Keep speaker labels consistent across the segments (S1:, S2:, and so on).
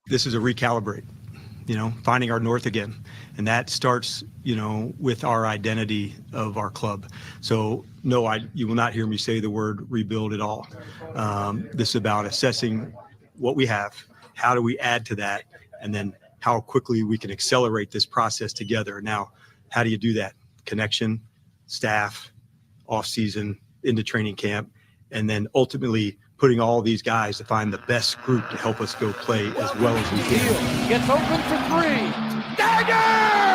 S1: This is a recalibrate, finding our north again. And that starts, with our identity of our club. So no, you will not hear me say the word rebuild at all. This is about assessing what we have, how do we add to that, and then how quickly we can accelerate this process together. Now, how do you do that? Connection, staff, off season, into training camp, and then ultimately putting all these guys to find the best group to help us go play as well as we can.
S2: Gets open for three. Dagger!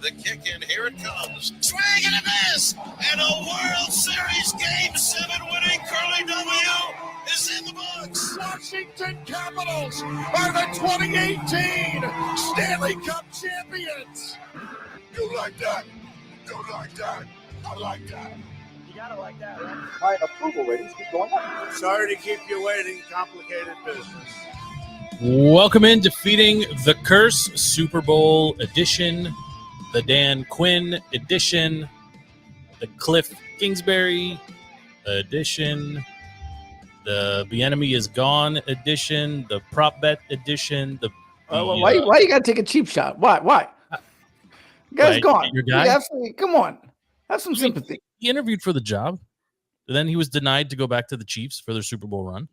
S3: The kick in, here it comes. Swing and a miss! And a World Series Game 7 winning Curly W is in the books.
S2: Washington Capitals are the 2018 Stanley Cup champions.
S3: You like that? You like that? I like that.
S2: You gotta like that, right?
S4: My approval ratings keep going up.
S3: Sorry to keep you waiting. Complicated business.
S5: Welcome in Defeating the Curse Super Bowl edition, the Dan Quinn edition, the Cliff Kingsbury edition, the Bienemy is Gone edition, the Prop Bet edition.
S6: Why you gotta take a cheap shot? Why? The guy's gone.
S5: Your guy?
S6: Come on, have some sympathy.
S5: He interviewed for the job, then he was denied to go back to the Chiefs for their Super Bowl run.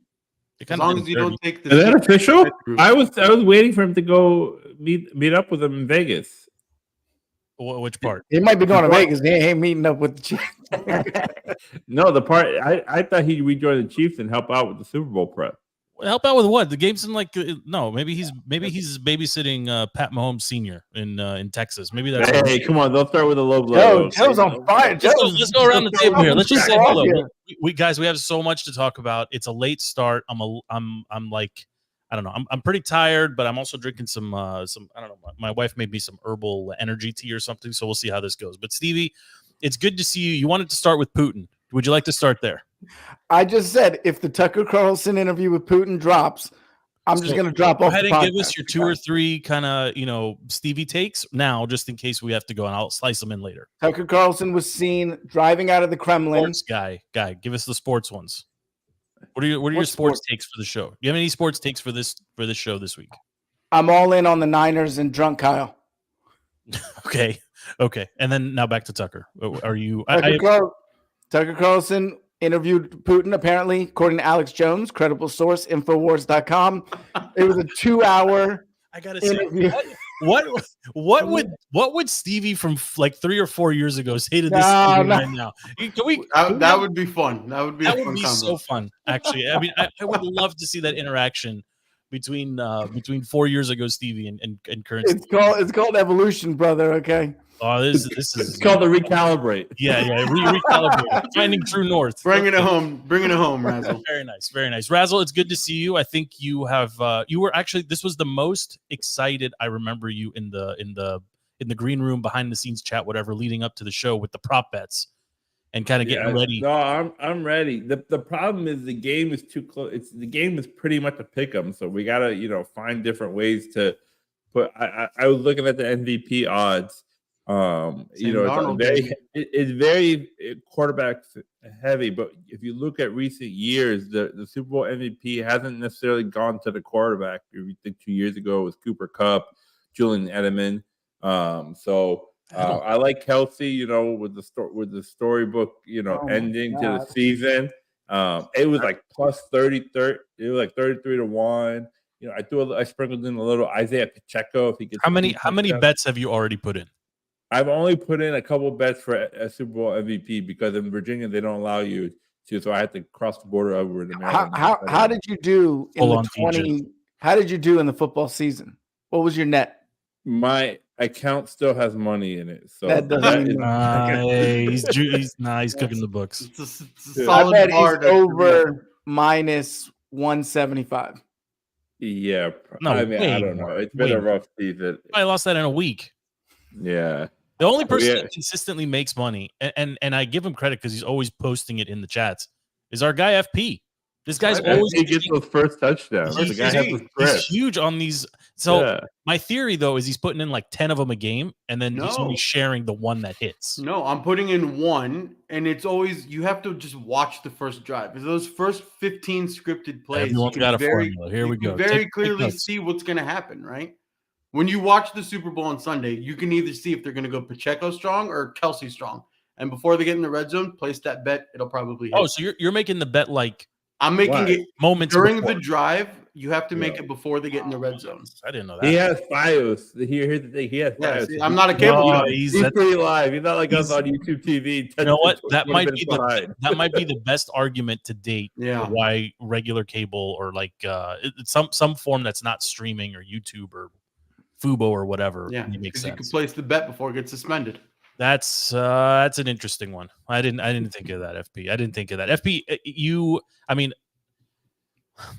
S7: As long as you don't take the
S8: Is that official? I was waiting for him to go meet up with him in Vegas.
S5: Which part?
S6: He might be going to Vegas. He ain't meeting up with the Chiefs.
S8: No, the part I thought he'd rejoin the Chiefs and help out with the Super Bowl prep.
S5: Help out with what? The game's in no. Maybe he's babysitting Pat Mahomes Sr. in Texas. Maybe that's.
S8: Hey, come on! Don't start with a low blow.
S6: Joe's on fire.
S5: Let's go around the table here. Let's just say hello. We guys, we have so much to talk about. It's a late start. I'm like, I don't know. I'm pretty tired, but I'm also drinking some I don't know. My wife made me some herbal energy tea or something, so we'll see how this goes. But Stevie, it's good to see you. You wanted to start with Putin. Would you like to start there?
S6: I just said if the Tucker Carlson interview with Putin drops, I'm just going to drop off.
S5: Go ahead and give us your 2 or 3 kind of Stevie takes now, just in case we have to go, and I'll slice them in later.
S6: Tucker Carlson was seen driving out of the Kremlin.
S5: Sports guy, give us the sports ones. What are your sports takes for the show? Do you have any sports takes for this show this week?
S6: I'm all in on the Niners and drunk Kyle.
S5: Okay, and then now back to Tucker. Are you?
S6: Tucker Carlson interviewed Putin, apparently, according to Alex Jones, credible source, Infowars.com. It was a 2-hour
S5: I gotta say, what would Stevie from like 3 or 4 years ago say to this right now?
S7: That would be fun. That would be
S5: so fun. Actually, I mean, I would love to see that interaction between 4 years ago Stevie and current.
S6: It's called evolution, brother. Okay.
S5: Oh, this is
S8: it's called the recalibrate.
S5: Yeah, recalibrate. Finding true north.
S7: Bringing it home, Razzle.
S5: Very nice. Razzle, it's good to see you. I think you have you were actually, this was the most excited I remember you in the green room, behind the scenes chat, whatever, leading up to the show with the prop bets and kind of getting ready.
S8: No, I'm ready. The problem is the game is too close. The game is pretty much a pick 'em, so we gotta find different ways to put. I was looking at the MVP odds. It's very quarterback heavy, but if you look at recent years, the Super Bowl MVP hasn't necessarily gone to the quarterback. If you think 2 years ago it was Cooper Kupp, Julian Edelman. I like Kelsey, with the storybook, ending to the season. It was like plus 30. It was like 33-1. I sprinkled in a little Isaiah Pacheco if he gets.
S5: How many bets have you already put in?
S8: I've only put in a couple bets for a Super Bowl MVP because in Virginia they don't allow you to, so I had to cross the border over to Maryland.
S6: How did you do in the How did you do in the football season? What was your net?
S8: My account still has money in it, so
S6: that doesn't.
S5: He's cooking the books.
S7: It's a solid
S6: I bet he's over minus 175.
S8: Yeah,
S5: no,
S8: I don't know. It's been a rough season.
S5: I lost that in a week.
S8: Yeah.
S5: The only person that consistently makes money, and I give him credit because he's always posting it in the chats, is our guy FP. This guy's
S7: Okay.
S5: always
S8: He gets those first touchdowns. The guy has the
S5: he's
S8: script.
S5: huge on these. So
S8: Yeah.
S5: my theory though is he's putting in like 10 of them a game, and then he's only
S7: No.
S5: sharing the one that hits.
S7: No, I'm putting in one, and it's always you have to just watch the first drive. Because those first 15 scripted plays,
S5: Everyone's got a formula. Here we go.
S7: Very
S5: Take
S7: clearly
S5: notes.
S7: see what's going to happen, right? When you watch the Super Bowl on Sunday, you can either see if they're going to go Pacheco strong or Kelsey strong. And before they get in the red zone, place that bet. It'll probably hit.
S5: Oh, so you're making the bet like
S7: I'm making it
S5: moments
S7: during
S5: before.
S7: the drive. You have to make it before they get in the red zone.
S5: I didn't know that.
S8: He has FiOS. Here's the thing. He has
S7: Yeah,
S8: FiOS.
S7: see, I'm not a cable
S5: No,
S7: guy.
S5: he's
S8: He's pretty live. He's not like us
S5: he's-
S8: on YouTube TV.
S5: You know what? That
S8: 20
S5: might
S8: minutes
S5: be the
S8: behind.
S5: that might be the best argument to date
S7: Yeah.
S5: for why regular cable or like it's some form that's not streaming or YouTube or Fubo or whatever.
S7: Yeah,
S5: makes
S7: because you can
S5: sense.
S7: place the bet before it gets suspended.
S5: That's an interesting one. I didn't think of that. FP. I didn't think of that. FP.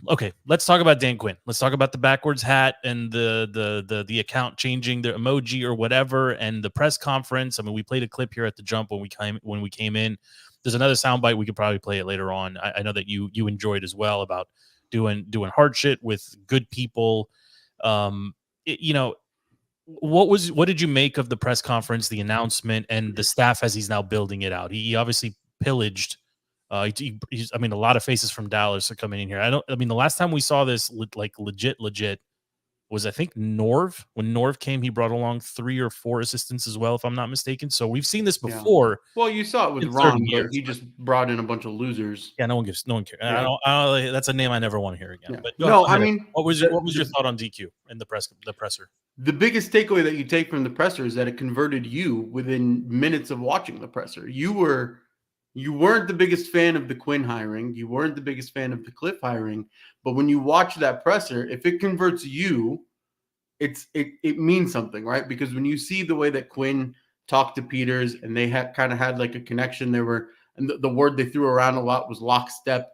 S5: Okay, let's talk about Dan Quinn. Let's talk about the backwards hat and the account changing the emoji or whatever, and the press conference. I mean, we played a clip here at the jump when we came in. There's another soundbite. We could probably play it later on. I know that you enjoyed as well about doing hard shit with good people. What did you make of the press conference, the announcement, and the staff as he's now building it out? He obviously pillaged. A lot of faces from Dallas are coming in here. The last time we saw this legit was I think Norv. When Norv came, he brought along 3 or 4 assistants as well, if I'm not mistaken. So we've seen this before.
S7: Well, you saw it with
S5: In
S7: Ron,
S5: 30
S7: but
S5: years,
S7: he just brought in a bunch of losers.
S5: Yeah, no one cares.
S7: Yeah.
S5: That's a name I never want to hear again.
S7: Yeah.
S5: But
S7: No,
S5: ahead.
S7: I mean,
S5: what was your thought on DQ and the presser?
S7: The biggest takeaway that you take from the presser is that it converted you within minutes of watching the presser. You weren't the biggest fan of the Quinn hiring. You weren't the biggest fan of the Cliff hiring. But when you watch that presser, if it converts you, it means something, right? Because when you see the way that Quinn talked to Peters and they kind of had like a connection, and the word they threw around a lot was lockstep.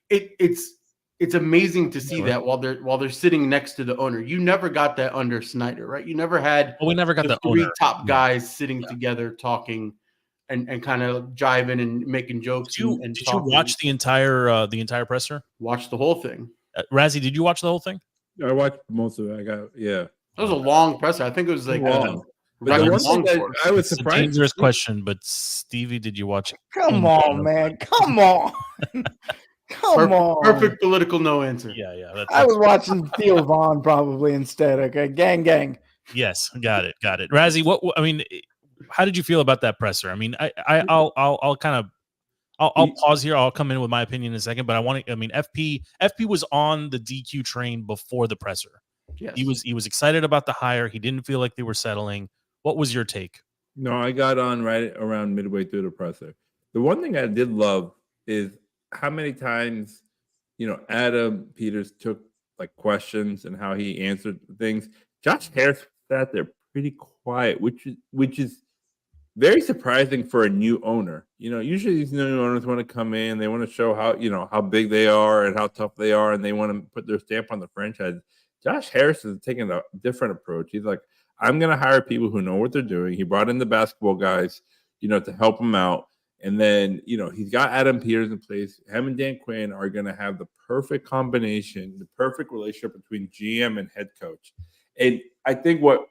S7: It's amazing to see that while they're sitting next to the owner. You never got that under Snyder, right? You never had.
S5: We never got the
S7: 3
S5: owner.
S7: top guys sitting together talking and kind of jiving and making jokes.
S5: Did you watch the entire presser?
S7: Watch the whole thing.
S5: Razzie, did you watch the whole thing?
S8: I watched most of it.
S7: That was a long presser. I think it was like
S8: But the
S7: record
S8: one thing
S7: long
S8: that
S7: for it.
S8: I was
S5: It's a
S8: surprised.
S5: dangerous question, but Stevie, did you watch it?
S6: Come on, man. Come on. Come on.
S7: Perfect political no answer.
S5: Yeah.
S6: I was watching Theo Vaughn probably instead. Okay, gang.
S5: Yes, got it. Razzie, how did you feel about that presser? I mean, I'll pause here. I'll come in with my opinion in a second, but FP was on the DQ train before the presser.
S7: Yes.
S5: He was excited about the hire. He didn't feel like they were settling. What was your take?
S8: No, I got on right around midway through the presser. The one thing I did love is how many times, Adam Peters took like questions and how he answered things. Josh Harris sat there pretty quiet, which is very surprising for a new owner. Usually these new owners want to come in, they want to show how big they are and how tough they are, and they want to put their stamp on the franchise. Josh Harris is taking a different approach. He's like, I'm going to hire people who know what they're doing. He brought in the basketball guys, to help him out. And then, he's got Adam Peters in place. Him and Dan Quinn are going to have the perfect combination, the perfect relationship between GM and head coach. And I think what,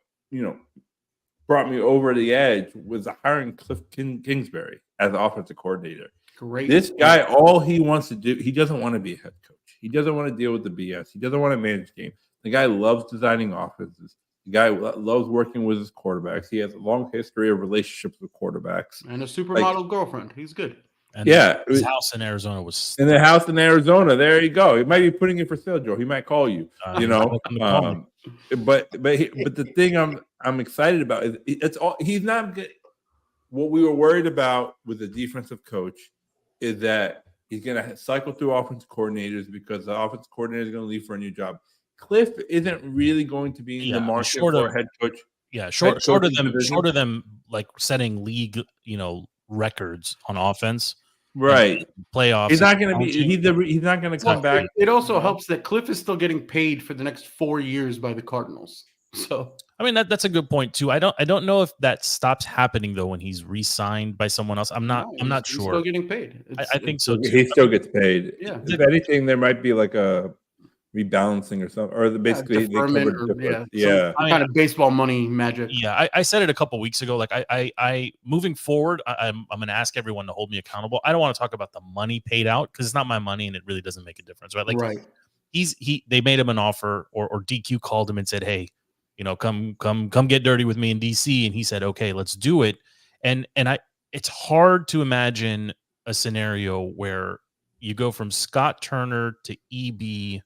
S8: brought me over the edge was hiring Cliff Kingsbury as offensive coordinator.
S7: Great.
S8: This guy, all he wants to do, he doesn't want to be a head coach. He doesn't want to deal with the BS. He doesn't want to manage games. The guy loves designing offenses. The guy loves working with his quarterbacks. He has a long history of relationships with quarterbacks.
S7: And a supermodel girlfriend. He's good.
S5: And
S8: yeah.
S5: his house in Arizona was
S8: in the house in Arizona. There you go. He might be putting it for sale, Joe. He might call you. But the thing I'm excited about is it's all he's not good. What we were worried about with the defensive coach is that he's going to cycle through offensive coordinators because the offensive coordinator is going to leave for a new job. Cliff isn't really going to be in the market for a head coach.
S5: Yeah, short of them like setting league, records on offense.
S8: Right.
S5: Playoffs.
S8: He's not going to be. He's not going to come back.
S7: It also helps that Cliff is still getting paid for the next 4 years by the Cardinals. So
S5: I mean that's a good point too. I don't know if that stops happening though when he's re-signed by someone else. I'm not
S7: He's
S5: sure.
S7: still getting paid.
S5: I think so too.
S8: He still gets paid.
S7: Yeah.
S8: If anything, there might be like a rebalancing or something, or basically they
S7: deferment
S8: covered different.
S7: some kind of baseball money magic.
S5: Yeah, I said it a couple weeks ago. Like I moving forward, I'm going to ask everyone to hold me accountable. I don't want to talk about the money paid out because it's not my money and it really doesn't make a difference, right? Like they made him an offer, or DQ called him and said, hey, come get dirty with me in DC, and he said, okay, let's do it. And it's hard to imagine a scenario where you go from Scott Turner to EB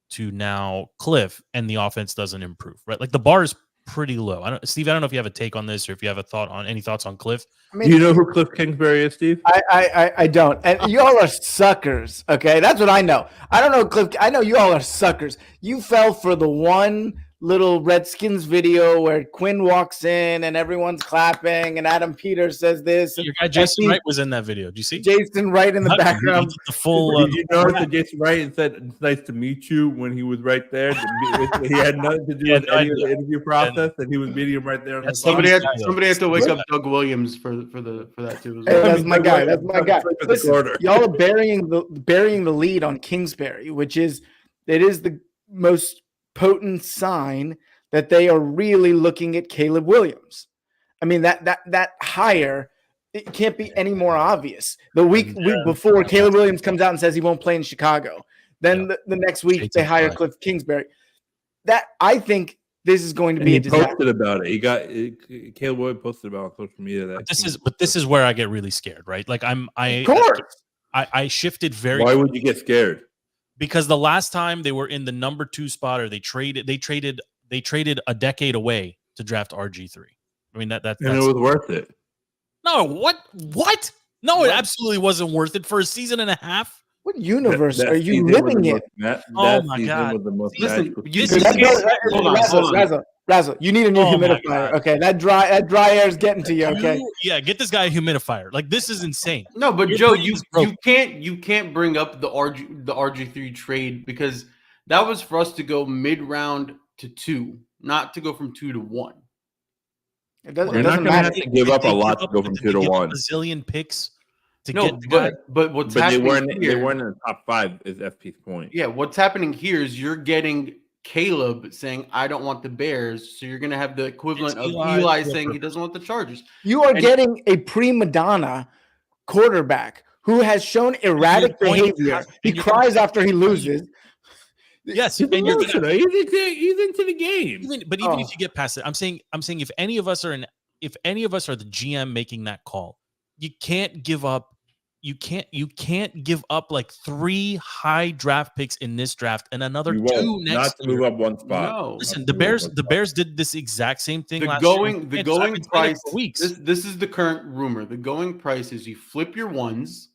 S5: to now Cliff and the offense doesn't improve, right? Like the bar is pretty low. Steve, I don't know if you have a take on this or if you have any thoughts on Cliff.
S6: I mean,
S8: do you know who Cliff Kingsbury is, Steve?
S6: I don't. And y'all are suckers. Okay. That's what I know. I don't know, Cliff. I know you all are suckers. You fell for the one little Redskins video where Quinn walks in and everyone's clapping and Adam Peters says this.
S5: Your guy Jason Wright was in that video. Do you see?
S6: Jason Wright in the background.
S5: The full.
S8: Did you notice that Jason Wright said it's nice to meet you when he was right there? He had nothing to do with any of the interview process, and he was meeting him right there.
S7: Somebody had to wake up Doug Williams for that too.
S6: Hey, that's my guy. That's my guy. Listen, y'all are burying the lead on Kingsbury, which is the most potent sign that they are really looking at Caleb Williams. I mean, that hire, it can't be any more obvious. The week before, Caleb Williams comes out and says he won't play in Chicago. Then the next week they hire Cliff Kingsbury. That, I think, this is going to be a disaster.
S8: Posted about it. Caleb Williams posted about it on social media.
S5: This is where I get really scared, right? Like
S6: of course.
S5: I shifted very.
S8: Why would you get scared?
S5: Because the last time they were in the number 2 spot, or they traded a decade away to draft RG3. I mean that's
S8: and it was worth it.
S5: No, what? No, it absolutely wasn't worth it for a season and a half.
S6: What universe are you living in?
S5: Oh my God!
S7: Listen,
S6: Razzle, you need a new humidifier. Okay, that dry air is getting to you. Okay,
S5: get this guy a humidifier. Like, this is insane.
S7: No, but Joe, you can't bring up the RG3 trade, because that was for us to go mid-round to 2, not to go from 2 to 1.
S6: It doesn't
S8: You're not going to have to give up a lot to go from 2 to 1.
S5: A zillion picks.
S7: But what's happening
S8: they weren't in the top 5 is FP's point.
S7: Yeah, what's happening here is you're getting Caleb saying, I don't want the Bears. So you're going to have the equivalent of Eli saying he doesn't want the Chargers.
S6: You are getting a prima donna quarterback who has shown erratic behavior. He cries after he loses.
S5: Yes,
S8: he's into the game.
S5: Even if you get past it, I'm saying if any of us are the GM making that call, you can't give up. You can't give up like 3 high draft picks in this draft and another 2 next year.
S8: Not to move up one spot.
S7: No.
S5: Listen, the Bears did this exact same thing
S7: The
S5: last
S7: going
S5: year.
S7: price.
S5: Weeks.
S7: This is the current rumor. The going price is you flip your ones,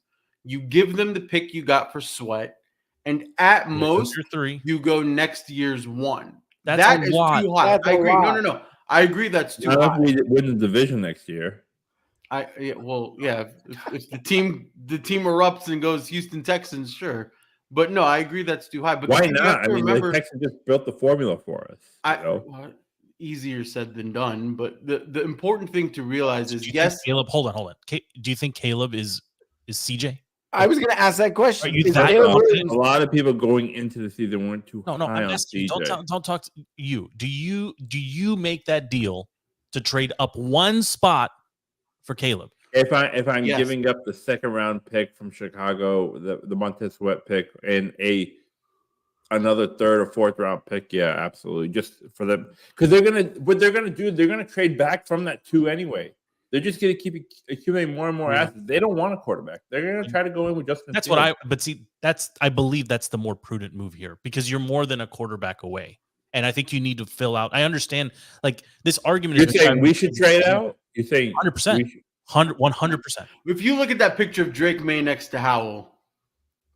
S7: you give them the pick you got for Sweat, and at most
S5: your 3.
S7: you go next year's 1.
S5: That is
S7: too high. I agree. No. I agree that's too high.
S8: If we win the division next year.
S7: If the team erupts and goes Houston Texans, sure, but no, I agree that's too high. But
S8: why not? I mean, the Texans just built the formula for us.
S7: Easier said than done. But the important thing to realize is
S5: Caleb. Hold on. Do you think Caleb is CJ?
S6: I was going to ask that question.
S8: A lot of people going into the season weren't too high
S5: I'm
S8: on
S5: asking
S8: CJ.
S5: Don't talk to you. Do you make that deal to trade up 1 spot for Caleb?
S8: If I'm giving up the 2nd round pick from Chicago, the Montez Sweat pick, and another 3rd or 4th round pick, yeah, absolutely. Just for them, because they're gonna trade back from that 2 anyway. They're just gonna keep accumulating more and more assets. They don't want a quarterback. They're gonna try to go in with Justin.
S5: I believe that's the more prudent move here, because you're more than a quarterback away. And I think you need to fill out. I understand, like, this argument.
S8: You're saying we should trade out? You're saying
S5: 100%. 100%.
S7: If you look at that picture of Drake May next to Howell,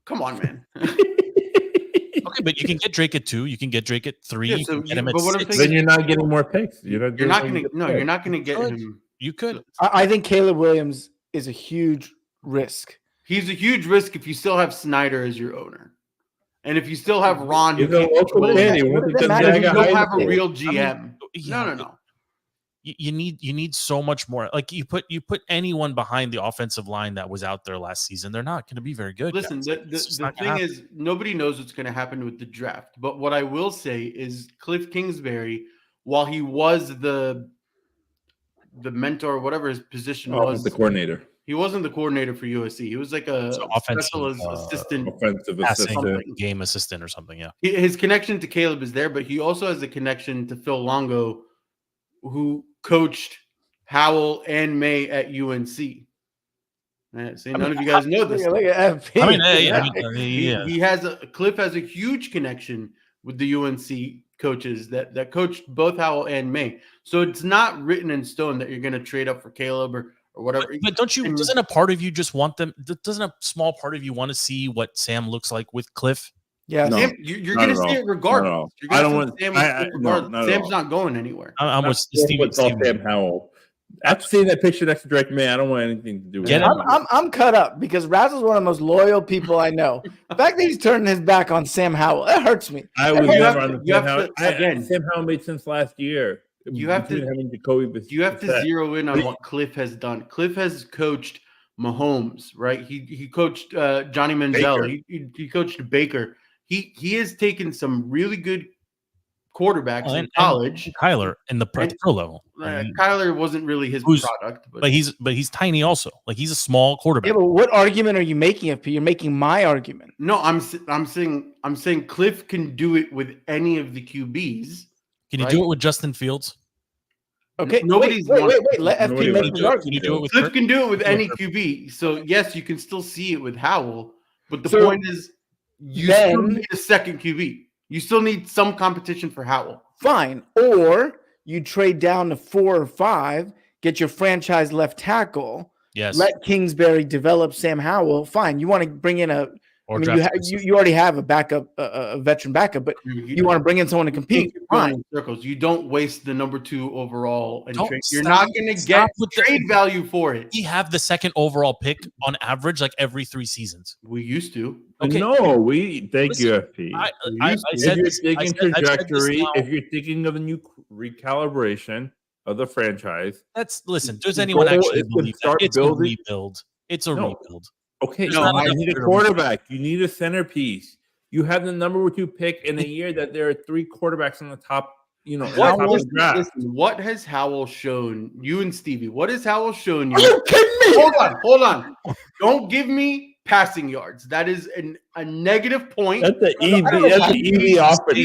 S7: come on, man.
S5: Okay, but you can get Drake at 2. You can get Drake at 3.
S7: Yeah,
S5: you can get him at
S7: but what I'm
S5: 6.
S8: Then you're not getting more picks. You're not
S7: going to get him.
S5: You could.
S6: I think Caleb Williams is a huge risk.
S7: He's a huge risk if you still have Snyder as your owner. And if you still have Ron,
S8: you don't have a real GM.
S7: No.
S5: You need so much more. Like you put anyone behind the offensive line that was out there last season, they're not going to be very good.
S7: Listen, the thing is, nobody knows what's going to happen with the draft. But what I will say is, Cliff Kingsbury, while he was the mentor, whatever his position was,
S8: the coordinator.
S7: He wasn't the coordinator for USC. He was like a special assistant,
S8: offensive assistant,
S5: game assistant or something. Yeah,
S7: his connection to Caleb is there, but he also has a connection to Phil Longo, who coached Howell and May at UNC. See, none of you guys know this. Cliff has a huge connection with the UNC coaches that coached both Howell and May. So it's not written in stone that you're going to trade up for Caleb or whatever.
S5: But don't you? Doesn't a part of you just want them? Doesn't a small part of you want to see what Sam looks like with Cliff?
S6: Yeah,
S7: no, you're going to see it regardless.
S8: I don't want
S7: Sam. Sam's not going anywhere.
S5: I'm with Stevie.
S8: Sam Howell. After seeing that picture next to Drake May, I don't want anything to do with it.
S6: I'm cut up because Razzle's one of the most loyal people I know. The fact that he's turning his back on Sam Howell, that hurts me.
S8: I was never on Sam Howell. Sam Howell made sense last year.
S7: You have to zero in on what Cliff has done. Cliff has coached Mahomes, right? He coached Johnny Manziel. He coached Baker. He has taken some really good quarterbacks in college.
S5: And Kyler in the pro level.
S7: Kyler wasn't really his product,
S5: but he's tiny also. Like he's a small quarterback.
S6: Yeah, but what argument are you making, FP? You're making my argument.
S7: No, I'm saying Cliff can do it with any of the QBs.
S5: Can you do it with Justin Fields?
S6: Okay,
S7: nobody's
S6: wait. Let FP make the argument.
S5: Can you do it with
S7: Cliff? Can do it with any QB. So yes, you can still see it with Howell, but the point is, you still need a second QB. You still need some competition for Howell.
S6: Fine. Or you trade down to 4 or 5, get your franchise left tackle.
S5: Yes.
S6: Let Kingsbury develop Sam Howell. Fine. You want to bring in you already have a backup, a veteran backup, but you want to bring in someone to compete. Fine.
S7: Circles. You don't waste the number 2 overall and trade. You're not going to get trade value for it.
S5: We have the second overall pick on average, like every 3 seasons.
S7: We used to.
S8: Okay. No, thank you, FP. If you're thinking of a new recalibration of the franchise,
S5: does anyone actually believe that? It's a rebuild. It's a rebuild.
S8: Okay, you need a quarterback. You need a centerpiece. You have the number 2 pick in a year that there are 3 quarterbacks on the top.
S7: What has Howell shown you and Stevie? What has Howell shown you?
S6: Are you kidding me?
S7: Hold on. Don't give me passing yards. That is a negative point.
S8: That's the easy offense.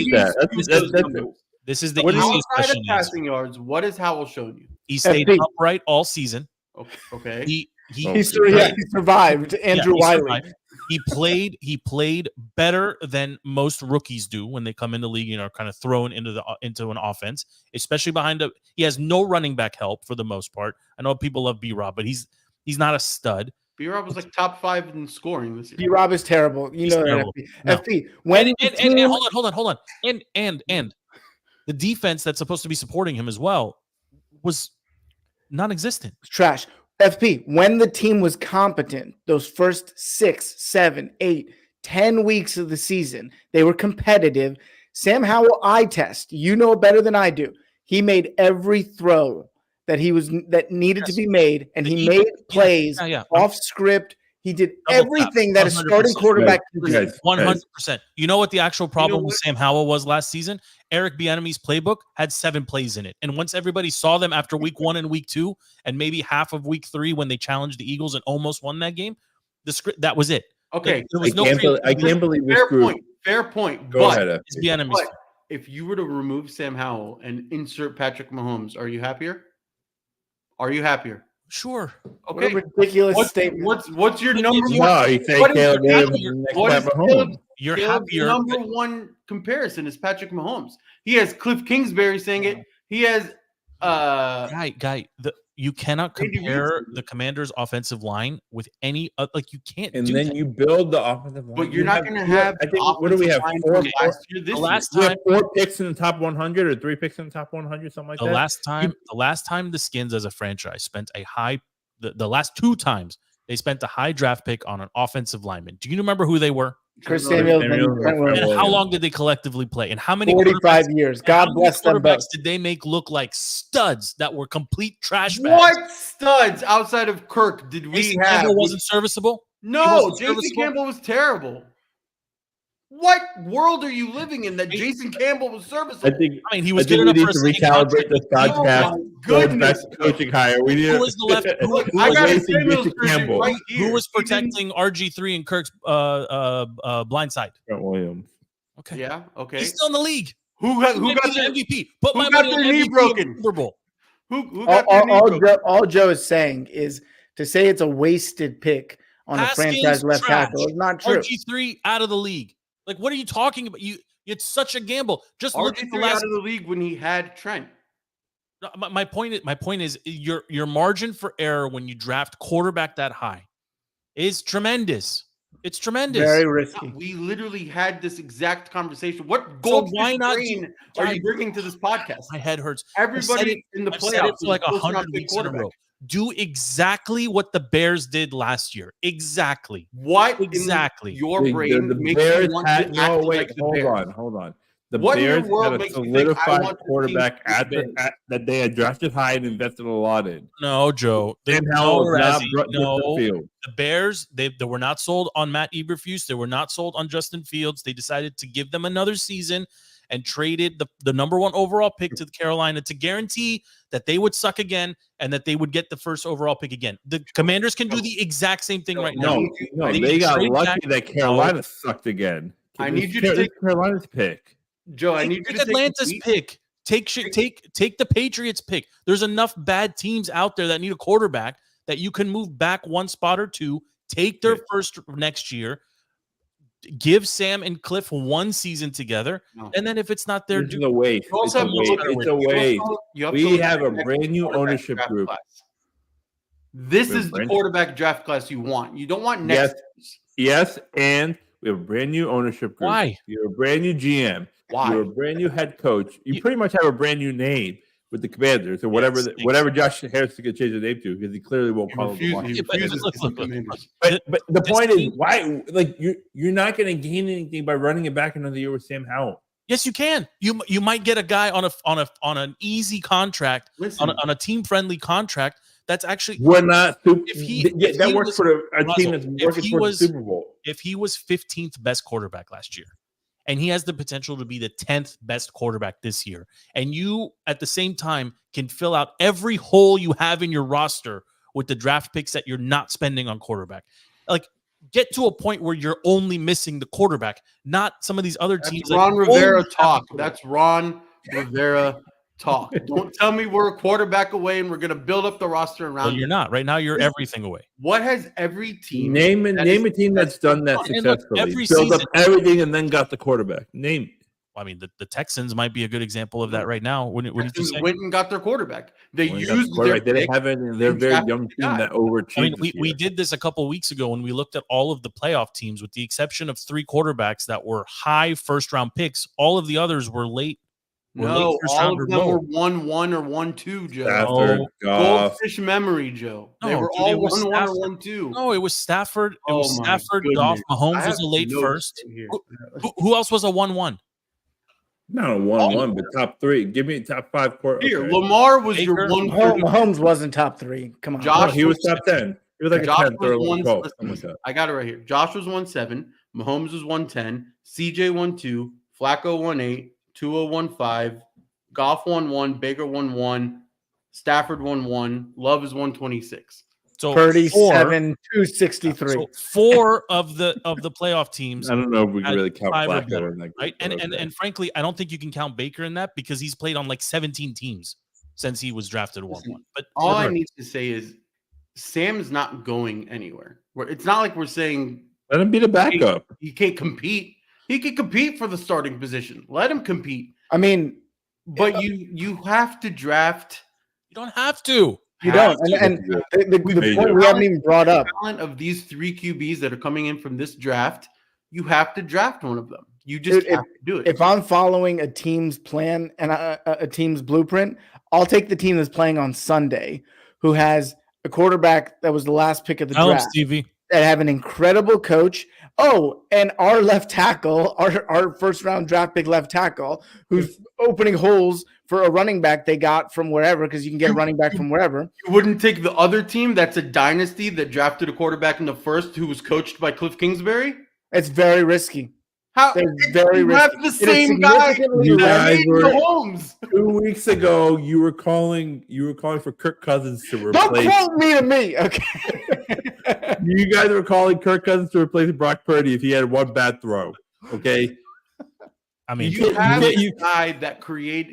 S5: This is the easiest question.
S7: Passing yards. What has Howell shown you?
S5: He stayed upright all season.
S7: Okay.
S6: He survived. Andrew Wiley.
S5: He played better than most rookies do when they come in the league, kind of thrown into an offense, especially he has no running back help for the most part. I know people love B-Rob, but he's not a stud.
S7: B-Rob was like top 5 in scoring this year.
S6: B-Rob is terrible.
S5: He's terrible.
S6: FP.
S5: Hold on. And the defense that's supposed to be supporting him as well was non-existent.
S6: It's trash. FP, when the team was competent, those first 6, 7, 8, 10 weeks of the season, they were competitive. Sam Howell eye test. You know it better than I do. He made every throw that needed to be made, and he made plays off script. He did everything that a starting quarterback can do.
S5: 100%. You know what the actual problem with Sam Howell was last season? Eric Bieniemy's playbook had 7 plays in it. And once everybody saw them after week 1 and week 2, and maybe half of week 3 when they challenged the Eagles and almost won that game, that was it.
S7: Okay.
S8: There was I can't believe this group.
S7: Fair point.
S8: Go ahead.
S7: If you were to remove Sam Howell and insert Patrick Mahomes, are you happier?
S5: Sure.
S7: Okay.
S6: What a ridiculous statement.
S7: What's your number one?
S8: No, you say Caleb Mahomes.
S5: You're happier.
S7: Number one comparison is Patrick Mahomes. He has Cliff Kingsbury saying it. He has
S5: you cannot compare the Commander's offensive line with any you can't.
S8: And then you build the offensive line.
S7: But you're not going to have.
S8: I think. What do we have? 4
S5: last time,
S8: 4 picks in the top 100 or 3 picks in the top 100, something like that.
S5: The last time the Skins as a franchise spent the last 2 times they spent a high draft pick on an offensive lineman. Do you remember who they were?
S6: Chris Samuels and Trent Williams.
S5: And how long did they collectively play? And how many
S6: 45 years. God bless them both.
S5: Did they make look like studs that were complete trash bags?
S7: What studs outside of Kirk did we
S5: Jason
S7: have?
S5: Campbell wasn't serviceable?
S7: No, Jason Campbell was terrible. What world are you living in that Jason Campbell was serviceable?
S5: I mean, he was good enough for us to
S8: recalibrate this podcast.
S7: Goodness.
S8: Coaching hire. We need.
S5: Who was the left?
S7: I got a Samuels jersey right here.
S5: Who was protecting RG3 and Kirk's blind side?
S8: Trent Williams.
S5: Okay.
S7: Yeah. Okay.
S5: He's still in the league.
S7: Who got
S5: the MVP? Put
S7: who
S5: my
S7: got
S5: money
S7: their
S5: on
S7: knee
S5: MVP
S7: broken?
S5: Super Bowl.
S7: Who got their knee broken?
S6: All Joe is saying is to say it's a wasted pick on a franchise left tackle is not true.
S5: RG3 out of the league. Like, what are you talking about? It's such a gamble. Just look at the
S7: RG3
S5: last.
S7: out of the league when he had Trent.
S5: My point is your margin for error when you draft quarterback that high is tremendous. It's tremendous.
S6: Very risky.
S7: We literally had this exact conversation. What
S5: So
S7: gold
S5: why not
S7: brain are you bringing to this podcast?
S5: My head hurts.
S7: Everybody in the
S5: I've said it
S7: playoffs
S5: for like
S7: is supposed to
S5: 100
S7: not pick
S5: weeks in a
S7: quarterback.
S5: row. Do exactly what the Bears did last year. Exactly.
S7: What
S5: exactly?
S7: In your brain
S8: The
S7: makes
S8: Bears
S7: you want
S8: had
S7: to act
S8: no wait.
S7: like the
S8: Hold
S7: Bears?
S8: on. The
S7: What in your
S8: Bears
S7: world
S8: had a
S7: makes you think I
S8: solidified
S7: want this
S8: quarterback
S7: team to be
S8: that they had drafted high and invested a lot in.
S5: No, Joe.
S8: Sam Howell was not
S5: Razzie,
S8: brought to the field.
S5: The Bears, they were not sold on Matt Eberflus. They were not sold on Justin Fields. They decided to give them another season and traded the number 1 overall pick to Carolina to guarantee that they would suck again and that they would get the first overall pick again. The Commanders can do the exact same thing right now.
S8: No, they got lucky that Carolina sucked again.
S7: I need you to take
S8: Carolina's pick.
S7: Joe, I need you to
S5: Take Atlanta's pick. Take the Patriots pick. There's enough bad teams out there that need a quarterback that you can move back 1 spot or 2, take their first next year, give Sam and Cliff 1 season together, and then if it's not there,
S8: It's a waste. It's a waste. We have a brand new ownership group.
S7: Class. This is the quarterback draft class you want. You don't want next.
S8: Yes, and we have a brand new ownership group.
S5: Why?
S8: You're a brand new GM.
S7: Why?
S8: You're a brand new head coach. You pretty much have a brand new name with the Commanders or whatever. Whatever Josh Harris could change the name to because he clearly won't call it. But the point is, why? Like you're not going to gain anything by running it back another year with Sam Howell.
S5: Yes, you can. You might get a guy on an easy contract, on a team friendly contract. That's actually
S8: we're not.
S5: That
S8: works for a team that's working for the Super Bowl.
S5: If he was 15th best quarterback last year, and he has the potential to be the 10th best quarterback this year, and you at the same time can fill out every hole you have in your roster with the draft picks that you're not spending on quarterback, like get to a point where you're only missing the quarterback, not some of these other teams.
S7: Ron Rivera talk. That's Ron Rivera talk. Don't tell me we're a quarterback away and we're going to build up the roster around.
S5: Well, you're not. Right now, you're everything away.
S7: What has every team
S8: name a team that's done that successfully? Build up everything and then got the quarterback. Name.
S5: I mean, the Texans might be a good example of that right now. What did you say?
S7: Went and got their quarterback. They used
S8: their they didn't have it. They're a very young team that overachieved.
S5: I mean, we did this a couple of weeks ago when we looked at all of the playoff teams, with the exception of 3 quarterbacks that were high first round picks. All of the others were late.
S7: No, all of them were 1-1 or 1-2, Joe.
S8: Stafford,
S7: Goldfish memory, Joe. They were all 1-1 or 1-2.
S5: No, it was Stafford. It was Stafford, Goff. Mahomes was a late first. Who else was a 1-1?
S8: Not a 1-1, but top 3. Give me top 5 quarterbacks.
S7: Here, Lamar was your 1.
S6: Mahomes wasn't top 3. Come on,
S7: Josh.
S8: He was top 10. He was like
S7: Josh
S8: a 10th or 12.
S7: I got it right here. Josh was 1-7. Mahomes was 1-10. CJ 1-2. Flacco 1-8. Tua 1-5. Goff 1-1. Baker 1-1. Stafford 1-1. Love is 126.
S5: So
S6: 37 263.
S5: So 4 of the playoff teams.
S8: I don't know if we can really count Flacco
S5: in that, right? And frankly, I don't think you can count Baker in that because he's played on like 17 teams since he was drafted 1-1. But
S7: all I need to say is Sam's not going anywhere. It's not like we're saying
S8: let him be the backup.
S7: He can't compete. He can compete for the starting position. Let him compete.
S6: I mean,
S7: but you have to draft.
S5: You don't have to.
S6: You don't. And the point we haven't even brought up.
S7: Of these 3 QBs that are coming in from this draft, you have to draft one of them. You just have to do it.
S6: If I'm following a team's plan and a team's blueprint, I'll take the team that's playing on Sunday, who has a quarterback that was the last pick of the draft.
S5: Stevie.
S6: That have an incredible coach, Oh, and our left tackle, our first round draft pick left tackle, who's opening holes for a running back they got from wherever, because you can get a running back from wherever.
S7: You wouldn't take the other team that's a dynasty that drafted a quarterback in the first who was coached by Cliff Kingsbury?
S6: It's very risky.
S7: How
S6: They're very
S7: you
S6: risky.
S7: have the same guy
S8: You guys
S7: that
S8: were-
S7: made Mahomes.
S8: 2 weeks ago, you were calling for Kirk Cousins to
S6: Don't
S8: replace.
S6: quote me to me, okay?
S8: You guys were calling Kirk Cousins to replace Brock Purdy if he had one bad throw. Okay.
S5: I mean,
S7: You have
S8: you-
S7: a guy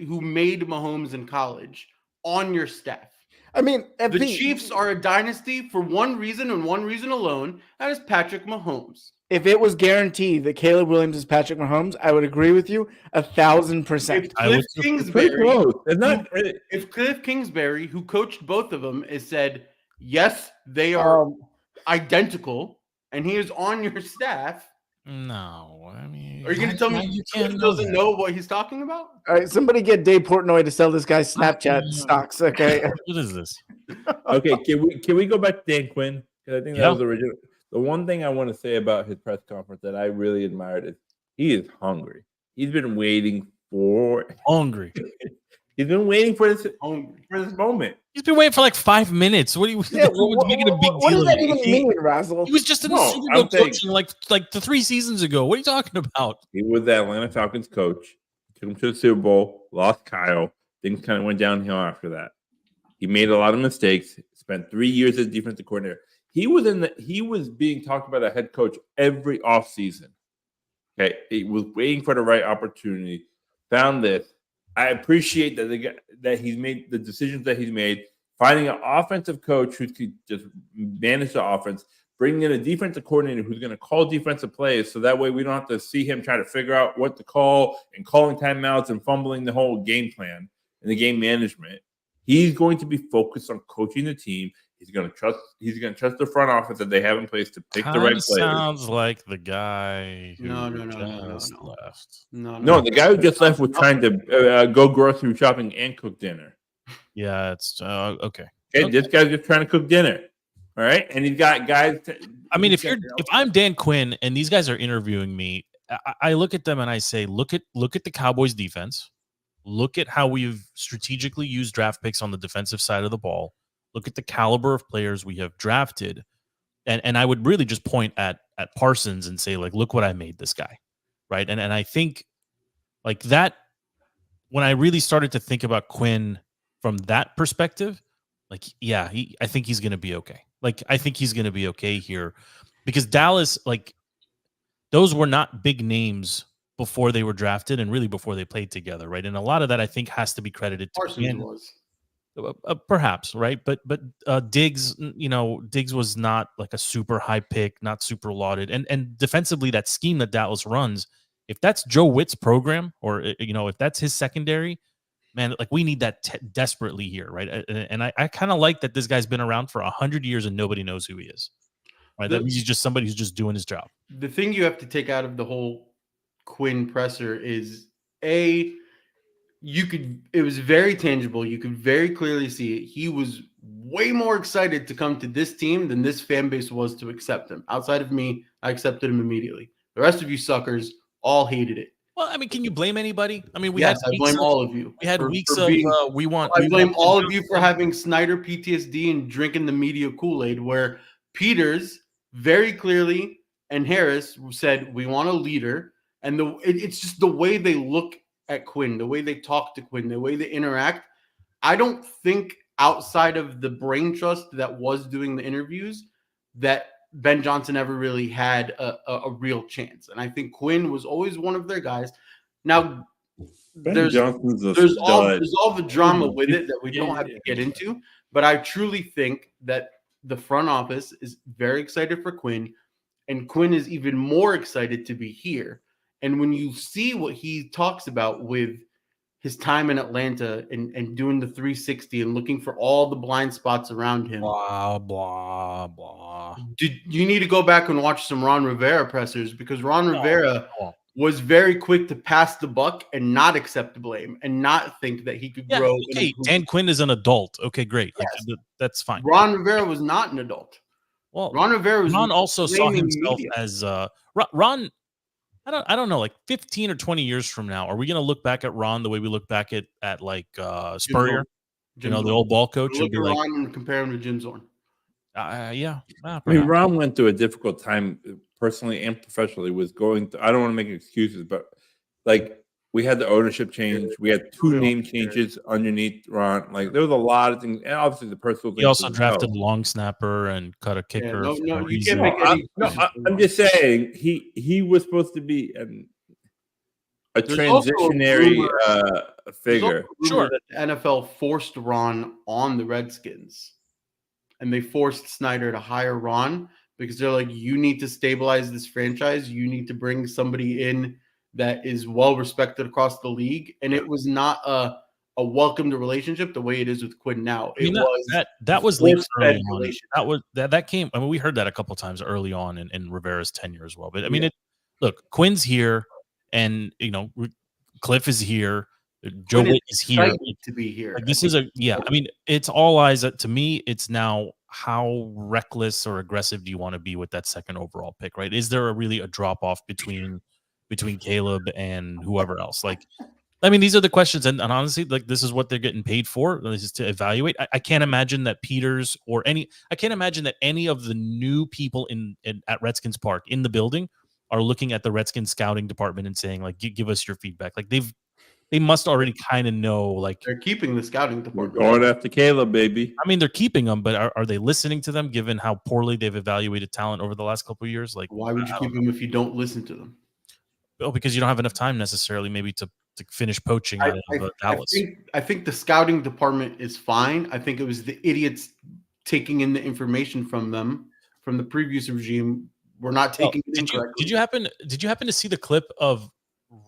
S7: who made Mahomes in college on your staff.
S6: I mean,
S7: The Chiefs are a dynasty for one reason and one reason alone. That is Patrick Mahomes.
S6: if it was guaranteed that Caleb Williams is Patrick Mahomes, I would agree with you 1,000%.
S7: If Cliff
S8: Pretty
S7: Kingsbury,
S8: close. It's not.
S7: if Cliff Kingsbury, who coached both of them, has said yes, they are identical, and he is on your staff,
S5: no, I mean,
S7: are you going to tell me
S5: you
S7: Cliff
S5: can't
S7: doesn't know what he's talking about?
S6: All right, somebody get Dave Portnoy to sell this guy's Snapchat stocks, okay?
S5: What is this?
S8: Okay, can we go back to Dan Quinn? Because I think that
S5: Yeah.
S8: was original. The one thing I want to say about his press conference that I really admired is he is hungry. He's been waiting for.
S5: Hungry.
S8: He's been waiting for this
S7: Hungry.
S8: moment.
S5: He's been waiting for like 5 minutes. What are you making a big
S6: What
S5: deal
S6: does that
S5: of it?
S6: even mean, Razzle?
S5: He was just in the
S8: No,
S5: Super Bowl
S8: I'm saying-
S5: coaching like the 3 seasons ago. What are you talking about?
S8: He was the Atlanta Falcons coach. Took him to the Super Bowl. Lost Kyle. Things kind of went downhill after that. He made a lot of mistakes. Spent 3 years as defensive coordinator. He was being talked about a head coach every offseason. Okay, he was waiting for the right opportunity. Found this. I appreciate that he's made the decisions that he's made. Finding an offensive coach who could just manage the offense, bringing in a defensive coordinator who's going to call defensive plays, so that way we don't have to see him try to figure out what to call and calling timeouts and fumbling the whole game plan and the game management. He's going to be focused on coaching the team. He's going to trust the front office that they have in place to pick the right players.
S5: Sounds like the guy who
S7: No.
S5: just left.
S8: No, the guy who just left was trying to go grocery shopping and cook dinner.
S5: Yeah, it's okay.
S8: Okay, this guy's just trying to cook dinner. All right, and he's got guys.
S5: I mean, if I'm Dan Quinn and these guys are interviewing me, I look at them and I say, look at the Cowboys defense. Look at how we've strategically used draft picks on the defensive side of the ball. Look at the caliber of players we have drafted. And I would really just point at Parsons and say, like, look what I made this guy. Right. And I think like that, when I really started to think about Quinn from that perspective, like, yeah, I think he's going to be okay. Like, I think he's going to be okay here because Dallas, like, those were not big names before they were drafted and really before they played together. Right. And a lot of that I think has to be credited to
S7: Parsons
S5: Quinn.
S7: was.
S5: Perhaps, right? But Diggs, Diggs was not like a super high pick, not super lauded. And defensively, that scheme that Dallas runs, if that's Joe Witt's program or, if that's his secondary, man, like we need that desperately here, right? And I kind of like that this guy's been around for 100 years and nobody knows who he is, right? That means he's just somebody who's just doing his job.
S7: The thing you have to take out of the whole Quinn presser is it was very tangible. You could very clearly see it. He was way more excited to come to this team than this fan base was to accept him. Outside of me, I accepted him immediately. The rest of you suckers all hated it.
S5: Well, I mean, can you blame anybody? I mean,
S7: I blame all of you.
S5: We had weeks of we want.
S7: I blame all of you for having Snyder PTSD and drinking the media Kool-Aid, where Peters very clearly and Harris said we want a leader, and it's just the way they look at Quinn, the way they talk to Quinn, the way they interact. I don't think outside of the brain trust that was doing the interviews that Ben Johnson ever really had a real chance. And I think Quinn was always one of their guys. Now, there's all the drama with it that we don't have to get into, but I truly think that the front office is very excited for Quinn, and Quinn is even more excited to be here. And when you see what he talks about with his time in Atlanta and doing the 360 and looking for all the blind spots around him.
S5: Blah, blah, blah.
S7: You need to go back and watch some Ron Rivera pressers because Ron Rivera was very quick to pass the buck and not accept blame and not think that he could grow.
S5: Okay, Dan Quinn is an adult. Okay, great.
S7: Yes.
S5: Like, that's fine.
S7: Ron Rivera was not an adult.
S5: Well,
S7: Ron Rivera was
S5: Ron also saw
S7: blaming
S5: himself
S7: media.
S5: as Ron. I don't know. Like 15 or 20 years from now, are we going to look back at Ron the way we look back at like Spurrier?
S7: Jim
S5: The
S7: Zorn.
S5: old ball coach,
S7: Look
S5: and be
S7: at
S5: like,
S7: Ron and compare him to Jim Zorn.
S5: yeah.
S8: I mean, Ron went through a difficult time personally and professionally. Was going through, I don't want to make excuses, but like we had the ownership change, we had 2 name changes underneath Ron. Like there was a lot of things, and obviously the personal things.
S5: He also drafted a long snapper and cut a kicker.
S7: No, you
S5: reason.
S7: can't make any.
S8: I'm just saying he was supposed to be a transitionary figure.
S5: Sure.
S7: That the NFL forced Ron on the Redskins, and they forced Snyder to hire Ron because they're like, you need to stabilize this franchise. You need to bring somebody in that is well respected across the league. And it was not a welcomed relationship the way it is with Quinn now.
S5: That was leaked early on. That came. I mean, we heard that a couple of times early on in Rivera's tenure as well. But I mean, look, Quinn's here, and Cliff is here. Joe Witt is here.
S7: To be here.
S5: Like, this is I mean, it's all eyes. To me, it's now how reckless or aggressive do you want to be with that second overall pick, right? Is there really a drop off between Caleb and whoever else? Like, I mean, these are the questions, and honestly, like, this is what they're getting paid for. This is to evaluate. I can't imagine that Peters or I can't imagine that any of the new people at Redskins Park in the building are looking at the Redskins scouting department and saying, like, give us your feedback. Like, they must already kind of know, like,
S7: they're keeping the scouting department.
S8: We're going after Caleb, baby.
S5: I mean, they're keeping them, but are they listening to them given how poorly they've evaluated talent over the last couple of years? Like,
S7: why would you keep them if you don't listen to them?
S5: Oh, because you don't have enough time necessarily, maybe to finish poaching out of Dallas.
S7: I think the scouting department is fine. I think it was the idiots taking in the information from the previous regime. We're not taking it incorrectly.
S5: Did you happen to see the clip of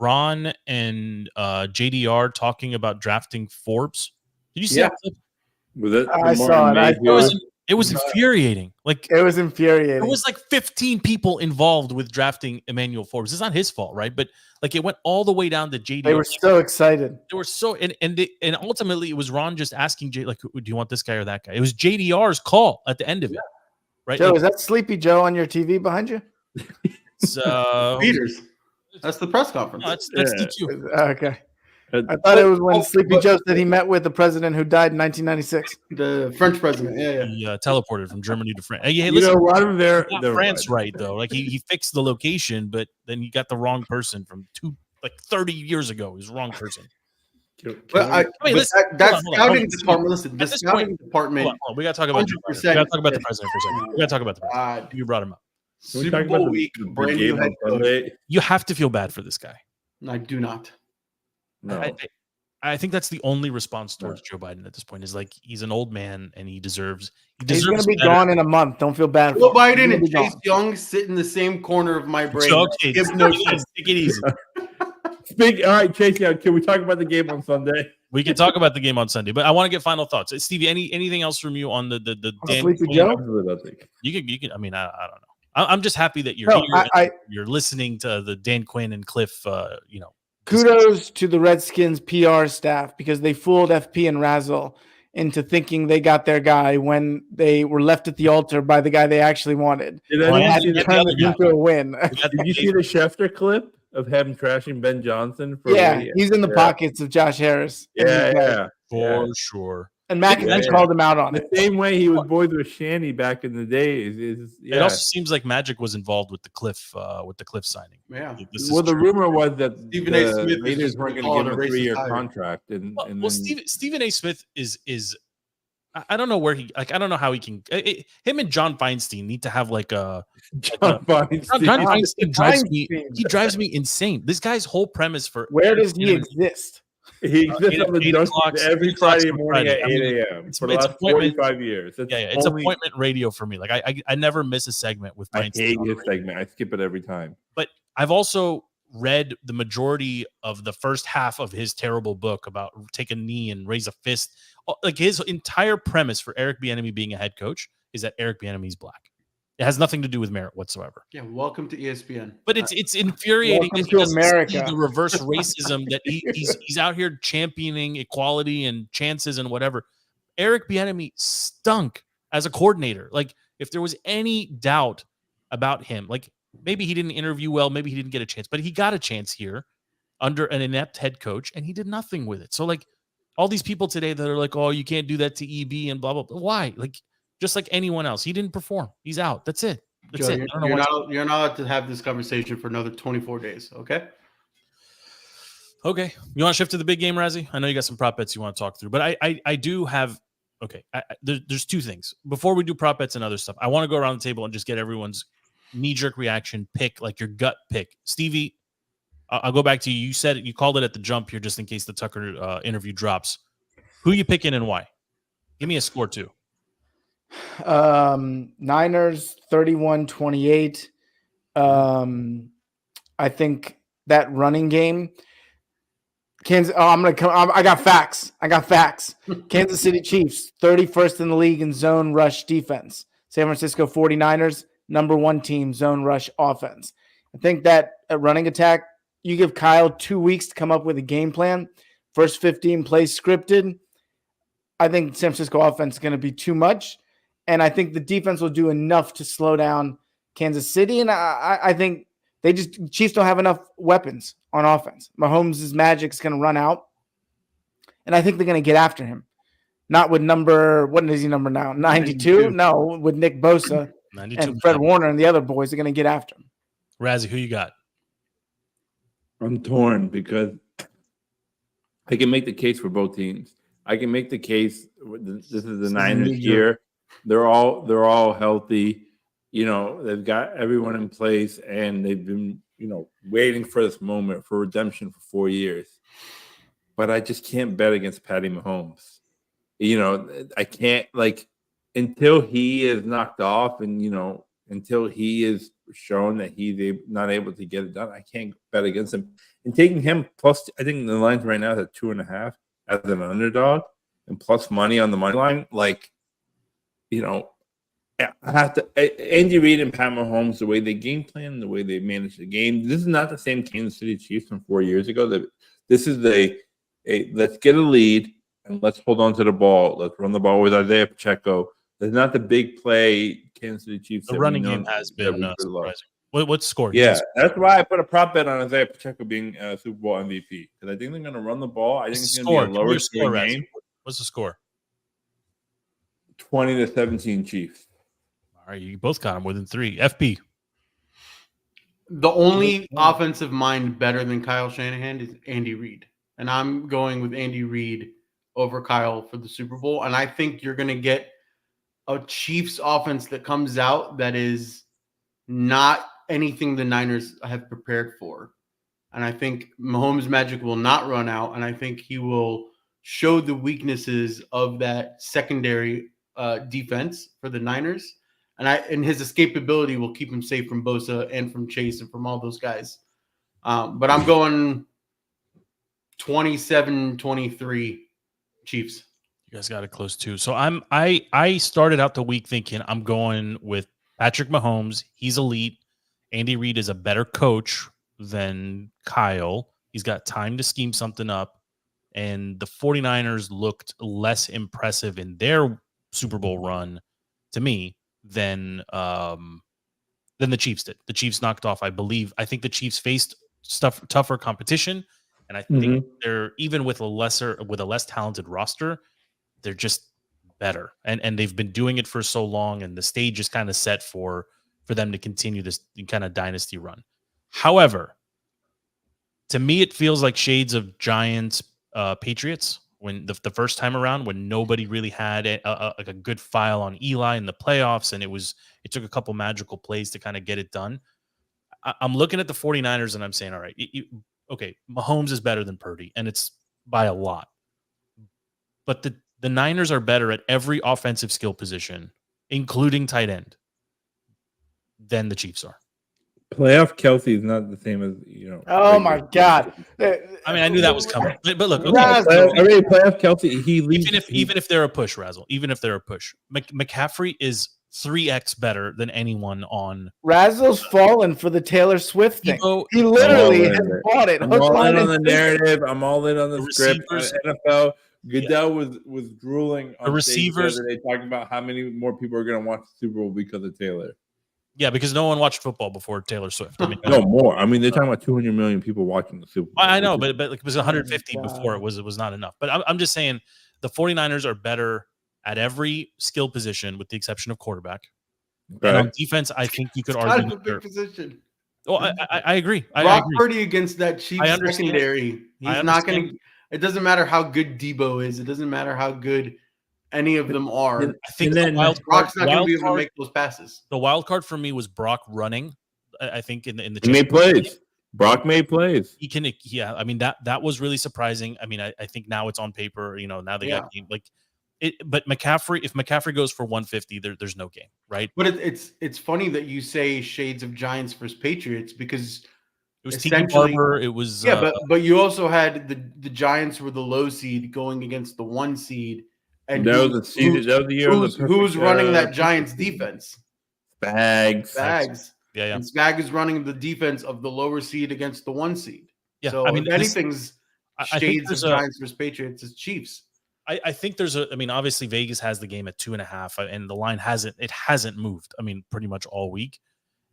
S5: Ron and JDR talking about drafting Forbes? Did you see that clip?
S8: Was it?
S6: I saw it.
S5: It was infuriating. Like,
S6: it was infuriating.
S5: There was like 15 people involved with drafting Emmanuel Forbes. It's not his fault, right? But like, it went all the way down to JDR.
S6: They were so excited.
S5: They were so, and ultimately it was Ron just asking Jay, like, do you want this guy or that guy? It was JDR's call at the end of it, right?
S6: Joe, is that Sleepy Joe on your TV behind you?
S5: So
S7: Peters. That's the press conference.
S5: No, that's DQ.
S6: Okay. I thought it was when Sleepy Joe said he met with the president who died in 1996.
S7: The French president. Yeah.
S5: He teleported from Germany to France. Hey,
S8: listen, they're
S5: France right though. Like, he fixed the location, but then he got the wrong person from 30 years ago. He's the wrong person.
S7: That scouting department. Listen, the scouting department.
S5: We got to talk about. We got to talk about the president for a second. We got to talk about the president. You brought him up.
S7: Super Bowl week, brand new head coach.
S5: You have to feel bad for this guy.
S7: I do not.
S8: No.
S5: I think that's the only response towards Joe Biden at this point is like, he's an old man and he deserves.
S6: He's going to be gone in a month. Don't feel bad.
S7: Joe Biden and Chase Young sit in the same corner of my brain.
S5: Okay, take it easy.
S8: All right, Chase Young. Can we talk about the game on Sunday?
S5: We can talk about the game on Sunday, but I want to get final thoughts. Stevie, anything else from you on the Dan
S6: Sleepy Joe?
S5: You can. I mean, I don't know. I'm just happy that you're here. You're listening to the Dan Quinn and Cliff.
S6: Kudos to the Redskins PR staff because they fooled FP and Razzle into thinking they got their guy when they were left at the altar by the guy they actually wanted.
S8: Did anyone see
S6: turn it into a win?
S8: Did you see the Schefter clip of him trashing Ben Johnson?
S6: He's in the pockets of Josh Harris.
S5: For sure.
S6: And McAfee called him out on
S8: the same way he was boys with Shanny back in the day.
S5: It also seems like Magic was involved with the Cliff signing.
S7: Yeah.
S8: Well, the rumor was that
S7: Stephen A. Smith
S8: Raiders weren't going to give him a 3-year contract.
S5: Stephen A. Smith is I don't know where I don't know how he can. Him and John Feinstein need to have like a
S8: John
S5: Feinstein drives me insane. This guy's whole premise for
S6: where does he exist?
S8: He exists on the dunk every Friday morning at 8 a.m. for the last 45 years.
S5: It's appointment radio for me. Like, I never miss a segment with Feinstein.
S8: I hate his segment. I skip it every time.
S5: But I've also read the majority of the first half of his terrible book about take a knee and raise a fist. Like, his entire premise for Eric Bieniemy being a head coach is that Eric Bieniemy is black. It has nothing to do with merit whatsoever.
S7: Yeah, welcome to ESPN.
S5: But it's infuriating that he doesn't see the reverse racism that he's out here championing equality and chances and whatever. Eric Bieniemy stunk as a coordinator. Like, if there was any doubt about him, like maybe he didn't interview well, maybe he didn't get a chance, but he got a chance here under an inept head coach, and he did nothing with it. So, like, all these people today that are like, oh, you can't do that to EB and blah, blah, blah. Why? Like, just like anyone else. He didn't perform. He's out. That's it. That's
S7: Joe,
S5: it.
S7: You're not allowed to have this conversation for another 24 days, okay?
S5: Okay. You want to shift to the big game, Razzie? I know you got some prop bets you want to talk through, but I do have – okay. There's two things. Before we do prop bets and other stuff, I want to go around the table and just get everyone's knee-jerk reaction, pick, like your gut pick. Stevie, I'll go back to you. You said it. You called it at the jump here just in case the Tucker interview drops. Who you picking and why? Give me a score, too.
S6: Niners 31-28. I think that running game – Kansas. Oh, I'm gonna come. I got facts. Kansas City Chiefs, 31st in the league in zone rush defense. San Francisco 49ers, number 1 team zone rush offense. I think that running attack, you give Kyle 2 weeks to come up with a game plan. First 15 plays scripted. I think San Francisco offense is going to be too much, and I think the defense will do enough to slow down Kansas City. And I think Chiefs don't have enough weapons on offense. Mahomes' magic is going to run out, and I think they're going to get after him. Not with what is he number now? 92? No, with Nick Bosa and Fred Warner and the other boys are going to get after him.
S5: Razzie, who you got?
S8: I'm torn because I can make the case for both teams. I can make the case. This is the Niners year. They're all healthy. You know, they've got everyone in place, and they've been, waiting for this moment for redemption for 4 years. But I just can't bet against Patty Mahomes. I can't, until he is knocked off and, until he is shown that he's not able to get it done, I can't bet against him. And taking him plus, I think the line's right now is at 2.5 as an underdog and plus money on the money line. I have to. Andy Reid and Pat Mahomes, the way they game plan, the way they manage the game. This is not the same Kansas City Chiefs from 4 years ago. This is let's get a lead and let's hold on to the ball. Let's run the ball with Isaiah Pacheco. There's not the big play Kansas City Chiefs.
S5: The running game has been surprising. What's the score?
S8: Yeah, that's why I put a prop bet on Isaiah Pacheco being Super Bowl MVP because I think they're going to run the ball. I think it's going to be a lower score game.
S5: What's the score?
S8: 20-17 Chiefs.
S5: All right, you both got them within 3. FP.
S7: The only offensive mind better than Kyle Shanahan is Andy Reid. And I'm going with Andy Reid over Kyle for the Super Bowl. And I think you're going to get a Chiefs offense that comes out that is not anything the Niners have prepared for. And I think Mahomes' magic will not run out. And I think he will show the weaknesses of that secondary defense for the Niners. And his escapability will keep him safe from Bosa and from Chase and from all those guys. But I'm going 27-23 Chiefs.
S5: You guys got it close too. So I started out the week thinking I'm going with Patrick Mahomes. He's elite. Andy Reid is a better coach than Kyle. He's got time to scheme something up. And the 49ers looked less impressive in their Super Bowl run to me than the Chiefs did. The Chiefs knocked off, I think the Chiefs faced tougher competition, and I think they're even with a less talented roster, they're just better. And they've been doing it for so long, and the stage is kind of set for them to continue this kind of dynasty run. However, to me, it feels like shades of Giants, Patriots. When the first time around, when nobody really had a good file on Eli in the playoffs, and it took a couple magical plays to kind of get it done. I'm looking at the 49ers and I'm saying, all right, okay, Mahomes is better than Purdy, and it's by a lot. But the Niners are better at every offensive skill position, including tight end, than the Chiefs are.
S8: Playoff Kelsey is not the same as
S6: Oh my God!
S5: I mean, I knew that was coming, but look, okay.
S8: Playoff Kelsey, he leads.
S5: Even if they're a push, Razzle. Even if they're a push, McCaffrey is 3x better than anyone on.
S6: Razzle's fallen for the Taylor Swift thing. He literally has bought it.
S8: I'm all in on the narrative. I'm all in on the script. NFL Goodell was drooling on
S5: The
S8: stage
S5: receivers-
S8: the other day, talking about how many more people are going to watch the Super Bowl because of Taylor.
S5: Yeah, because no one watched football before Taylor Swift. I mean,
S8: No more. I mean, they're talking about 200 million people watching the Super Bowl.
S5: I know, but like, it was 150
S6: God.
S5: before it was not enough. But I'm just saying the 49ers are better at every skill position with the exception of quarterback.
S8: Okay.
S5: And on defense, I think you could
S7: Kind
S5: argue.
S7: of a
S5: that they're-
S7: big position.
S5: Oh, I agree. I
S7: Brock
S5: agree.
S7: Purdy against that Chiefs
S5: I understand.
S7: secondary. He's
S5: I
S7: not going
S5: understand.
S7: to. It doesn't matter how good Debo is. It doesn't matter how good any of them are.
S5: I think
S8: And
S5: the
S8: then
S5: wild
S7: Brock's
S5: card,
S7: not going to be
S5: wild
S7: able to
S5: card,
S7: make those passes.
S5: the wild card for me was Brock running. I think in the
S8: He made plays. Brock made plays.
S5: he can. Yeah, I mean that was really surprising. I mean, I think now it's on paper. Now they got like it. But McCaffrey, if McCaffrey goes for 150, there's no game, right?
S7: But it's funny that you say shades of Giants versus Patriots because
S5: It was Tiki
S7: essentially-
S5: Barber. It was
S7: but you also had the Giants were the low seed going against the 1 seed, and
S8: That was the season. That was the year.
S7: who's running that Giants defense?
S8: Spags.
S7: Spags.
S5: yeah.
S7: And Spag is running the defense of the lower seed against the 1 seed.
S5: Yeah,
S7: So
S5: I mean,
S7: if anything's
S5: I think
S7: shades of
S5: there's a-
S7: Giants versus Patriots, it's Chiefs.
S5: I think there's I mean, obviously Vegas has the game at 2.5, and the line hasn't moved. I mean, pretty much all week.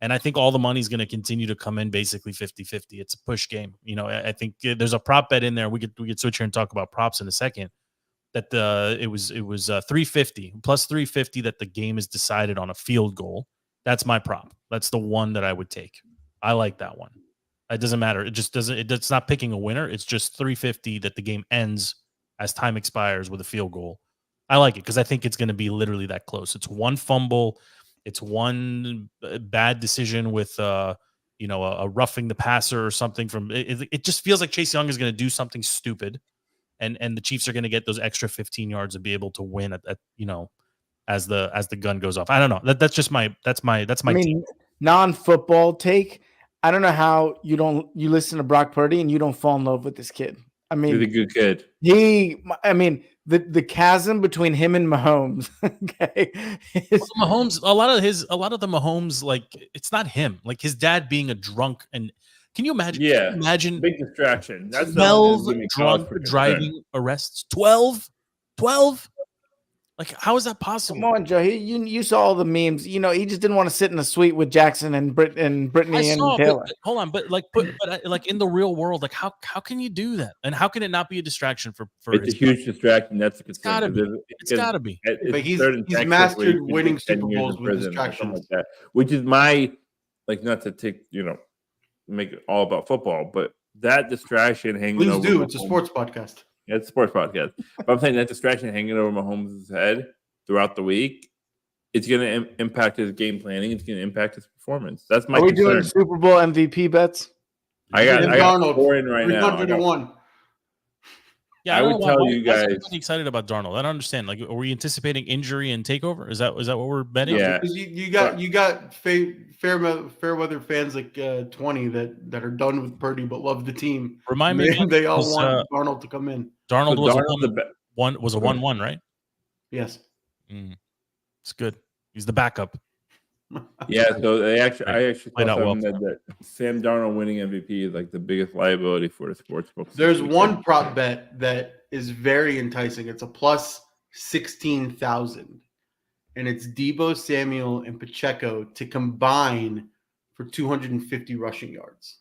S5: And I think all the money's going to continue to come in basically 50-50. It's a push game. I think there's a prop bet in there. We could switch here and talk about props in a second. That it was 350 plus 350 that the game is decided on a field goal. That's my prop. That's the one that I would take. I like that one. It doesn't matter. It just doesn't. It's not picking a winner. It's just 350 that the game ends as time expires with a field goal. I like it because I think it's going to be literally that close. It's one fumble. It's one bad decision with a roughing the passer or something from it. It just feels like Chase Young is going to do something stupid, and the Chiefs are going to get those extra 15 yards and be able to win at as the gun goes off. I don't know. That's my
S6: I mean, non-football take. I don't know how you listen to Brock Purdy and you don't fall in love with this kid. I mean,
S8: He's a good kid.
S6: The chasm between him and Mahomes. Okay,
S5: Mahomes. A lot of the Mahomes, like, it's not him. Like his dad being a drunk, and can you imagine?
S8: Yeah.
S5: Can you imagine
S8: Big distraction. That's
S5: 12
S8: something that's
S5: drunk
S8: for concern.
S5: driving arrests. 12. Like, how is that possible?
S6: come on, Joe. You saw all the memes. He just didn't want to sit in a suite with Jackson and Brittany and Taylor.
S5: But hold on, but like in the real world, like how can you do that? And how can it not be a distraction for
S8: It's
S5: his
S8: a huge distraction. That's a concern.
S5: gotta be. It's gotta be.
S7: But he's mastered winning Super Bowls with distractions.
S8: like that, which is my, like, not to take make it all about football, but that distraction hanging
S7: Please
S8: over
S7: do. It's a
S8: Mahomes-
S7: sports podcast.
S8: Yeah, it's a sports podcast. But I'm saying that distraction hanging over Mahomes' head throughout the week, it's going to impact his game planning. It's going to impact his performance. That's my
S6: Are we
S8: concern.
S6: doing Super Bowl MVP bets?
S8: I got
S7: Darnold,
S8: 4 in right now.
S7: 300 to 1.
S5: Yeah,
S8: I
S5: don't
S8: would
S5: know
S8: tell
S5: why
S8: you
S5: is everybody
S8: guys-
S5: excited about Darnold. I don't understand. Like, are we anticipating injury and takeover? Is that what we're betting?
S8: Yeah.
S7: Because you got fair weather fans like 20 that are done with Purdy but love the team.
S5: Remind me. again,
S7: They all
S5: was,
S7: want Darnold to come in.
S5: Darnold
S8: So
S5: was
S8: Darnold's
S5: a
S8: the be-
S5: one was a 1-1, right?
S7: Yes.
S5: It's good. He's the backup.
S8: Yeah, so I actually
S5: Played out
S8: thought
S5: well.
S8: that Sam Darnold winning MVP is like the biggest liability for the sports book.
S7: There's one prop bet that is very enticing. It's a plus 16,000. And it's Debo Samuel and Pacheco to combine for 250 rushing yards.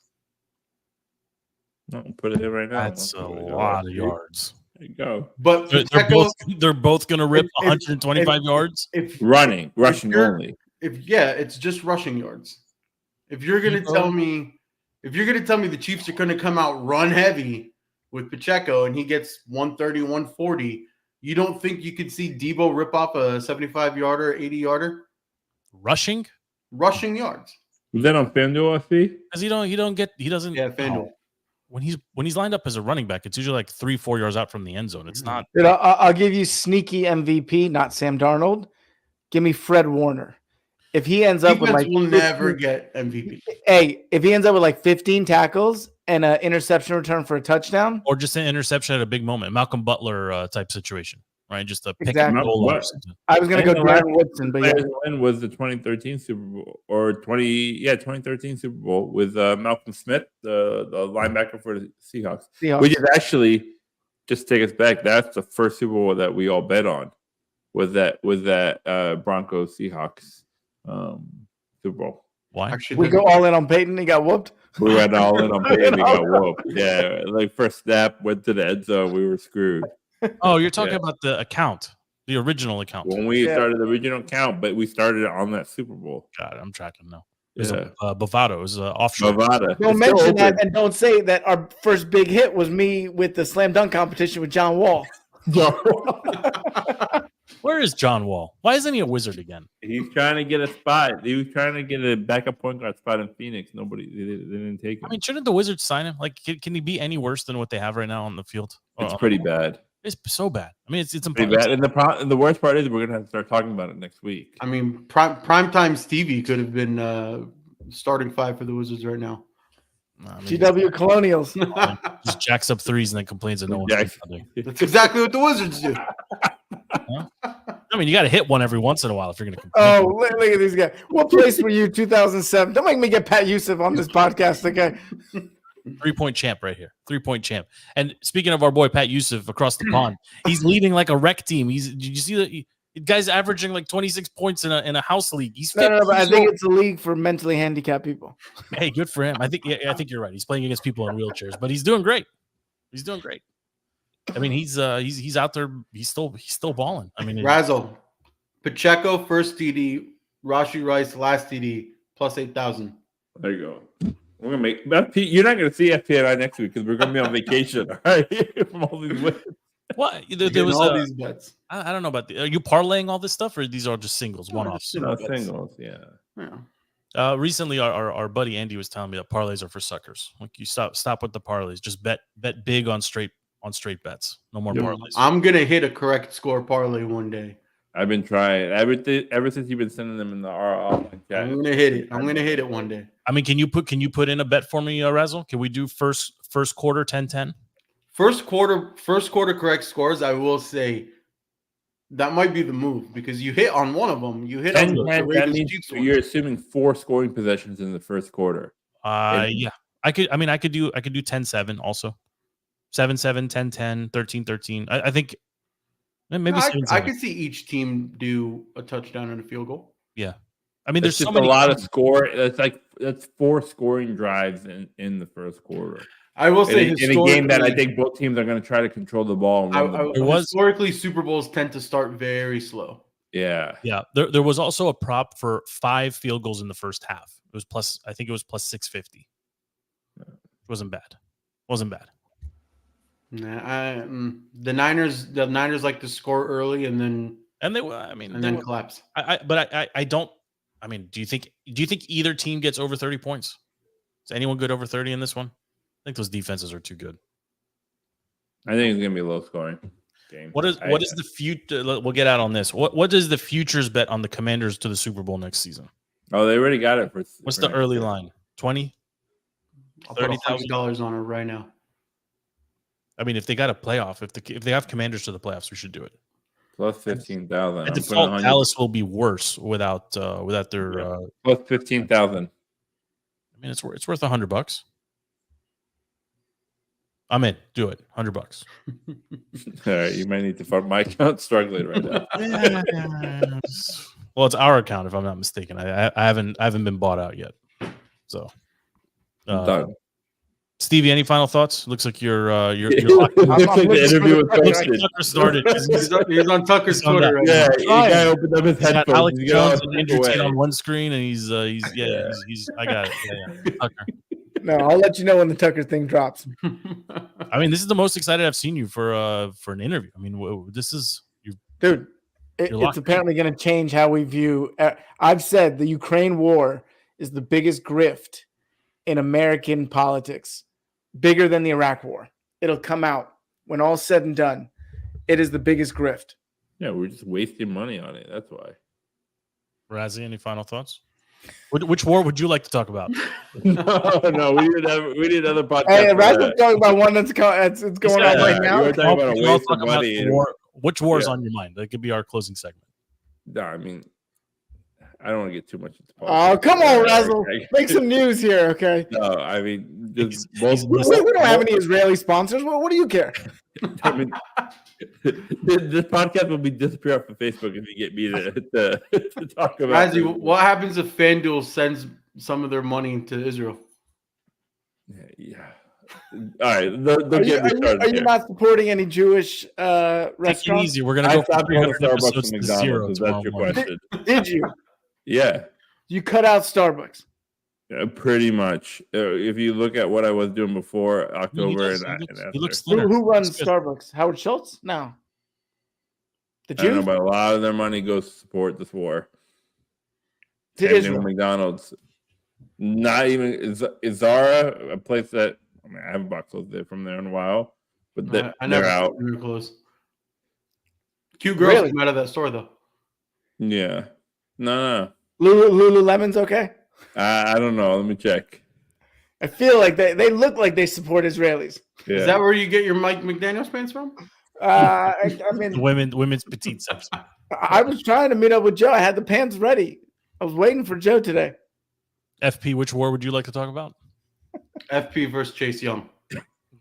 S8: I'll put it in right now.
S5: That's a lot of yards.
S8: There you go.
S7: But
S5: They're both going to rip
S7: If-
S5: 125 yards.
S7: if
S8: Rushing
S7: you're-
S8: only.
S7: it's just rushing yards. If you're gonna tell me the Chiefs are gonna come out run heavy with Pacheco and he gets 130, 140, you don't think you could see Debo rip off a 75-yarder, 80-yarder?
S5: Rushing?
S7: Rushing yards.
S8: Was that on FanDuel, FB?
S5: Because he doesn't.
S7: Yeah, FanDuel.
S5: When he's lined up as a running back, it's usually like 3-4 yards out from the end zone. It's not.
S6: Dude, I'll give you sneaky MVP, not Sam Darnold. Give me Fred Warner. If he ends up with
S7: Defense
S6: like
S7: will
S6: 15
S7: never get MVP.
S6: Hey, if he ends up with like 15 tackles and an interception return for a touchdown,
S5: Or just an interception at a big moment, Malcolm Butler type situation, right? Just a pick
S6: Exactly.
S5: and roll.
S6: I was going to go Darren Woodson, but yeah.
S8: Win was the 2013 Super Bowl or 2013 Super Bowl with Malcolm Smith, the linebacker for the Seahawks,
S6: Seahawks.
S8: which is actually just take us back. That's the first Super Bowl that we all bet on. Was that Broncos Seahawks Super Bowl?
S5: Why?
S7: Actually,
S6: We go all in on Peyton. He got whooped.
S8: We went all in on Peyton. We got whooped. Yeah, like first snap went to the end zone. We were screwed.
S5: Oh, you're talking about the account, the original account.
S8: When we started the original count, but we started it on that Super Bowl.
S5: God, I'm tracking now. It was Bovado. It was offshore.
S8: Bovada.
S6: Don't mention that, and don't say that our first big hit was me with the slam dunk competition with John Wall.
S5: Where is John Wall? Why isn't he a Wizard again?
S8: He's trying to get a spot. He was trying to get a backup point guard spot in Phoenix. They didn't take him.
S5: I mean, shouldn't the Wizards sign him? Like, can he be any worse than what they have right now on the field?
S8: It's pretty bad.
S5: It's so bad. I mean, it's
S8: pretty bad. And the worst part is we're gonna have to start talking about it next week.
S7: I mean, primetime Stevie could have been starting 5 for the Wizards right now.
S5: I mean,
S6: GW Colonials.
S5: just jacks up threes and then complains that no one's defending.
S7: That's exactly what the Wizards do.
S5: I mean, you got to hit one every once in a while if you're going to complain.
S6: Oh, look at these guys. What place were you 2007? Don't make me get Pat Youssef on this podcast, okay?
S5: 3-point champ right here. 3-point champ. And speaking of our boy Pat Youssef across the pond, he's leading like a rec team. Did you see that? The guy's averaging like 26 points in a house league. He's
S6: no, but I think it's a league for mentally handicapped people.
S5: Hey, good for him. I think you're right. He's playing against people in wheelchairs, but he's doing great. He's doing great. I mean, he's out there. He's still balling. I mean,
S7: Razzle, Pacheco first TD, Rashi Rice last TD plus 8,000.
S8: There you go. We're gonna make you're not gonna see FPNI next week because we're gonna be on vacation. All right, from all these wins.
S5: What there was
S7: all these bets.
S5: I don't know about are you parlaying all this stuff or these are just singles, one-offs?
S8: Singles, yeah.
S5: Recently, our buddy Andy was telling me that parlays are for suckers. Like you stop with the parlays. Just bet big on straight bets. No more parlays.
S7: I'm gonna hit a correct score parlay one day.
S8: I've been trying ever since you've been sending them in the online chat.
S7: I'm gonna hit it. I'm gonna hit it one day.
S5: I mean, can you put in a bet for me, Razzle? Can we do first quarter 10-10?
S7: First quarter correct scores. I will say that might be the move because you hit on one of them. You hit
S8: 10,
S7: on the
S8: that means you're assuming 4 scoring possessions in the first quarter.
S5: Yeah, I could do 10-7 also. 7-7, 10-10, 13-13. I think maybe
S7: I could see each team do a touchdown and a field goal.
S5: Yeah. I mean, there's
S8: just
S5: so many
S8: a lot of score. That's 4 scoring drives in the first quarter.
S7: I will say
S8: in a game that I think both teams are going to try to control the ball.
S7: Historically, Super Bowls tend to start very slow.
S8: Yeah.
S5: There was also a prop for 5 field goals in the first half. It was I think it was plus 650. It wasn't bad.
S7: Nah, the Niners like to score early and then collapse.
S5: I don't. I mean, do you think either team gets over 30 points? Is anyone good over 30 in this one? I think those defenses are too good.
S8: I think it's gonna be a low scoring game.
S5: What is the future? We'll get out on this. What is the futures bet on the Commanders to the Super Bowl next season?
S8: Oh, they already got it for.
S5: What's the early line? 20?
S7: I'll put $100 on it right now.
S5: I mean, if they got a playoff, if they have Commanders to the playoffs, we should do it.
S8: Plus 15,000.
S5: At default, Dallas will be worse without their
S8: plus 15,000.
S5: I mean, it's worth $100. I'm in. Do it. $100.
S8: All right, you might need to fund my account. Struggling right now.
S5: Well, it's our account, if I'm not mistaken. I haven't been bought out yet. So,
S8: done.
S5: Stevie, any final thoughts? Looks like you're
S8: locked in. Looks like the interview was posted.
S5: Tucker started.
S7: He's on Tucker's Twitter right
S8: now.
S7: The
S8: guy opened up his headphones.
S5: Alex Jones and Andrew Tate on one screen, and he's I got it. Yeah. Tucker.
S6: No, I'll let you know when the Tucker thing drops.
S5: I mean, this is the most excited I've seen you for an interview. I mean, this is
S6: dude. It's apparently going to change how we view. I've said the Ukraine war is the biggest grift in American politics, bigger than the Iraq war. It'll come out when all's said and done. It is the biggest grift.
S8: Yeah, we're just wasting money on it. That's why.
S5: Razzie, any final thoughts? Which war would you like to talk about?
S8: No, we need another podcast.
S6: Hey, Razzle's talking about one that's going on right now.
S8: We're talking about a waste of money.
S5: Which war is on your mind? That could be our closing segment.
S8: No, I mean, I don't want to get too much into
S6: politics. Oh, come on, Razzle. Make some news here, okay?
S8: No, I mean,
S6: we don't have any Israeli sponsors. What do you care?
S8: I mean, this podcast will be disappear off of Facebook if you get me to talk about.
S7: Razzie, what happens if FanDuel sends some of their money to Israel?
S8: Yeah. All right. Don't get me started.
S6: Are you not supporting any Jewish
S5: Take it
S6: restaurants?
S5: easy. We're gonna go
S8: stopped going to
S5: 300
S8: Starbucks
S5: episodes
S8: and
S5: to zero
S8: McDonald's. That's your
S5: tomorrow morning.
S8: question.
S6: Did you?
S8: Yeah.
S6: You cut out Starbucks.
S8: Pretty much. If you look at what I was doing before October
S5: He looks
S6: Who,
S5: thinner.
S6: who runs
S5: That's good.
S6: Starbucks? Howard Schultz? No. The
S8: I don't know,
S6: Jews?
S8: but a lot of their money goes to support this war.
S6: To
S8: Same thing
S6: Israel.
S8: with McDonald's. Not even Zara, a place that I haven't bought clothes there from there in a while, but they're out.
S7: Real close. Cute girls
S6: Really?
S7: come out of that store though.
S8: Yeah. No.
S6: Lululemon's okay?
S8: I don't know. Let me check.
S6: I feel like they look like they support Israelis.
S8: Yeah.
S7: Is that where you get your Mike McDaniels pants from?
S6: I
S5: The
S6: mean,
S5: women's petite section.
S6: I was trying to meet up with Joe. I had the pants ready. I was waiting for Joe today.
S5: FP, which war would you like to talk about?
S7: FP versus Chase Young.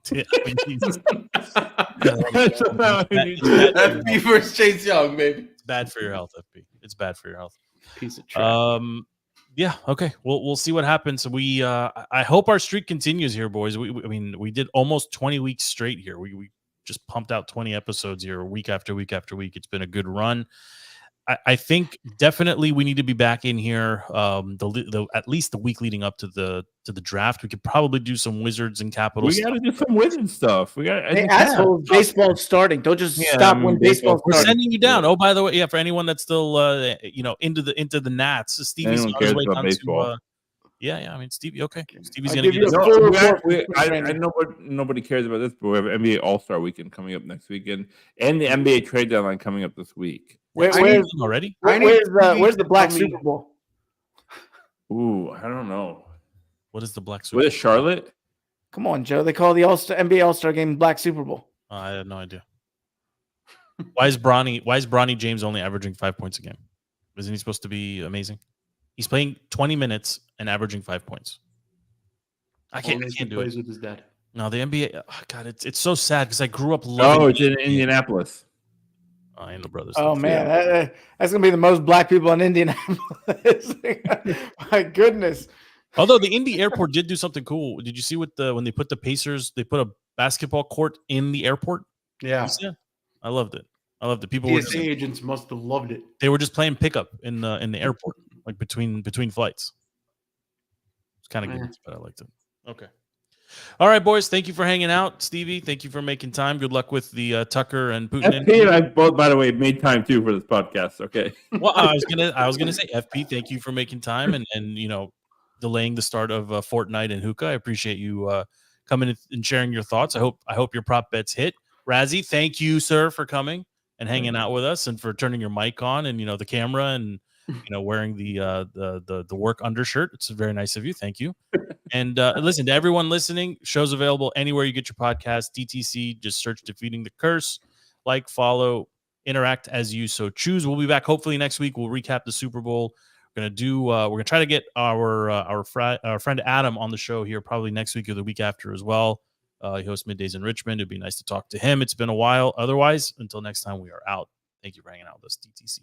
S7: FP versus Chase Young, baby.
S5: It's bad for your health, FP. It's bad for your health.
S7: Piece of trash.
S5: Yeah, okay. We'll see what happens. We I hope our streak continues here, boys. We did almost 20 weeks straight here. We just pumped out 20 episodes here week after week after week. It's been a good run. I think definitely we need to be back in here. At least the week leading up to the draft, we could probably do some Wizards and Capitals.
S8: We got to do some Wizard stuff. We got.
S6: Hey, assholes, baseball's starting. Don't just stop when baseball's
S5: We're
S6: starting.
S5: sending you down. Oh, by the way, yeah, for anyone that's still into the Nats, Stevie's
S8: Anyone
S5: on his
S8: cares
S5: way
S8: about
S5: down
S8: baseball.
S5: to. Yeah. I mean, Stevie. Okay, Stevie's
S6: I'll
S5: gonna
S6: give you
S5: get
S6: a
S5: us.
S6: full report.
S8: I know nobody cares about this, but we have NBA All-Star Weekend coming up next weekend, and the NBA trade deadline coming up this week.
S6: Where's
S5: already?
S6: where's the Black Super Bowl?
S8: Ooh, I don't know.
S5: What is the Black Super?
S8: What is Charlotte?
S6: Come on, Joe. They call the NBA All-Star game Black Super Bowl.
S5: I had no idea. Why is Bronny James only averaging 5 points a game? Isn't he supposed to be amazing? He's playing 20 minutes and averaging 5 points. I can't do
S7: plays
S5: it.
S7: with his dad.
S5: No, the NBA. Oh, God, it's so sad because I grew up loving.
S8: Oh, it's in Indianapolis.
S5: And the brothers.
S6: Oh man, that's gonna be the most black people in Indianapolis. My goodness.
S5: Although the Indy airport did do something cool. Did you see when they put the Pacers? They put a basketball court in the airport.
S7: Yeah.
S5: I loved it. People
S7: TSA agents must have loved it.
S5: They were just playing pickup in the airport, like between flights. It's kind of good, but I liked it. Okay. All right, boys. Thank you for hanging out, Stevie. Thank you for making time. Good luck with the Tucker and Putin.
S8: FP and I both, by the way, made time too for this podcast. Okay.
S5: Well, I was gonna say, FP, thank you for making time and delaying the start of Fortnite and Hookah. I appreciate you coming and sharing your thoughts. I hope your prop bets hit. Razzie, thank you, sir, for coming and hanging out with us and for turning your mic on and the camera and wearing the work undershirt. It's very nice of you. Thank you. And listen, to everyone listening, show's available anywhere you get your podcast. DTC, just search Defeating the Curse. Like, follow, interact as you so choose. We'll be back hopefully next week. We'll recap the Super Bowl. We're gonna try to get our friend Adam on the show here probably next week or the week after as well. He hosts Middays in Richmond. It'd be nice to talk to him. It's been a while. Otherwise, until next time, we are out. Thank you for hanging out with us, DTC.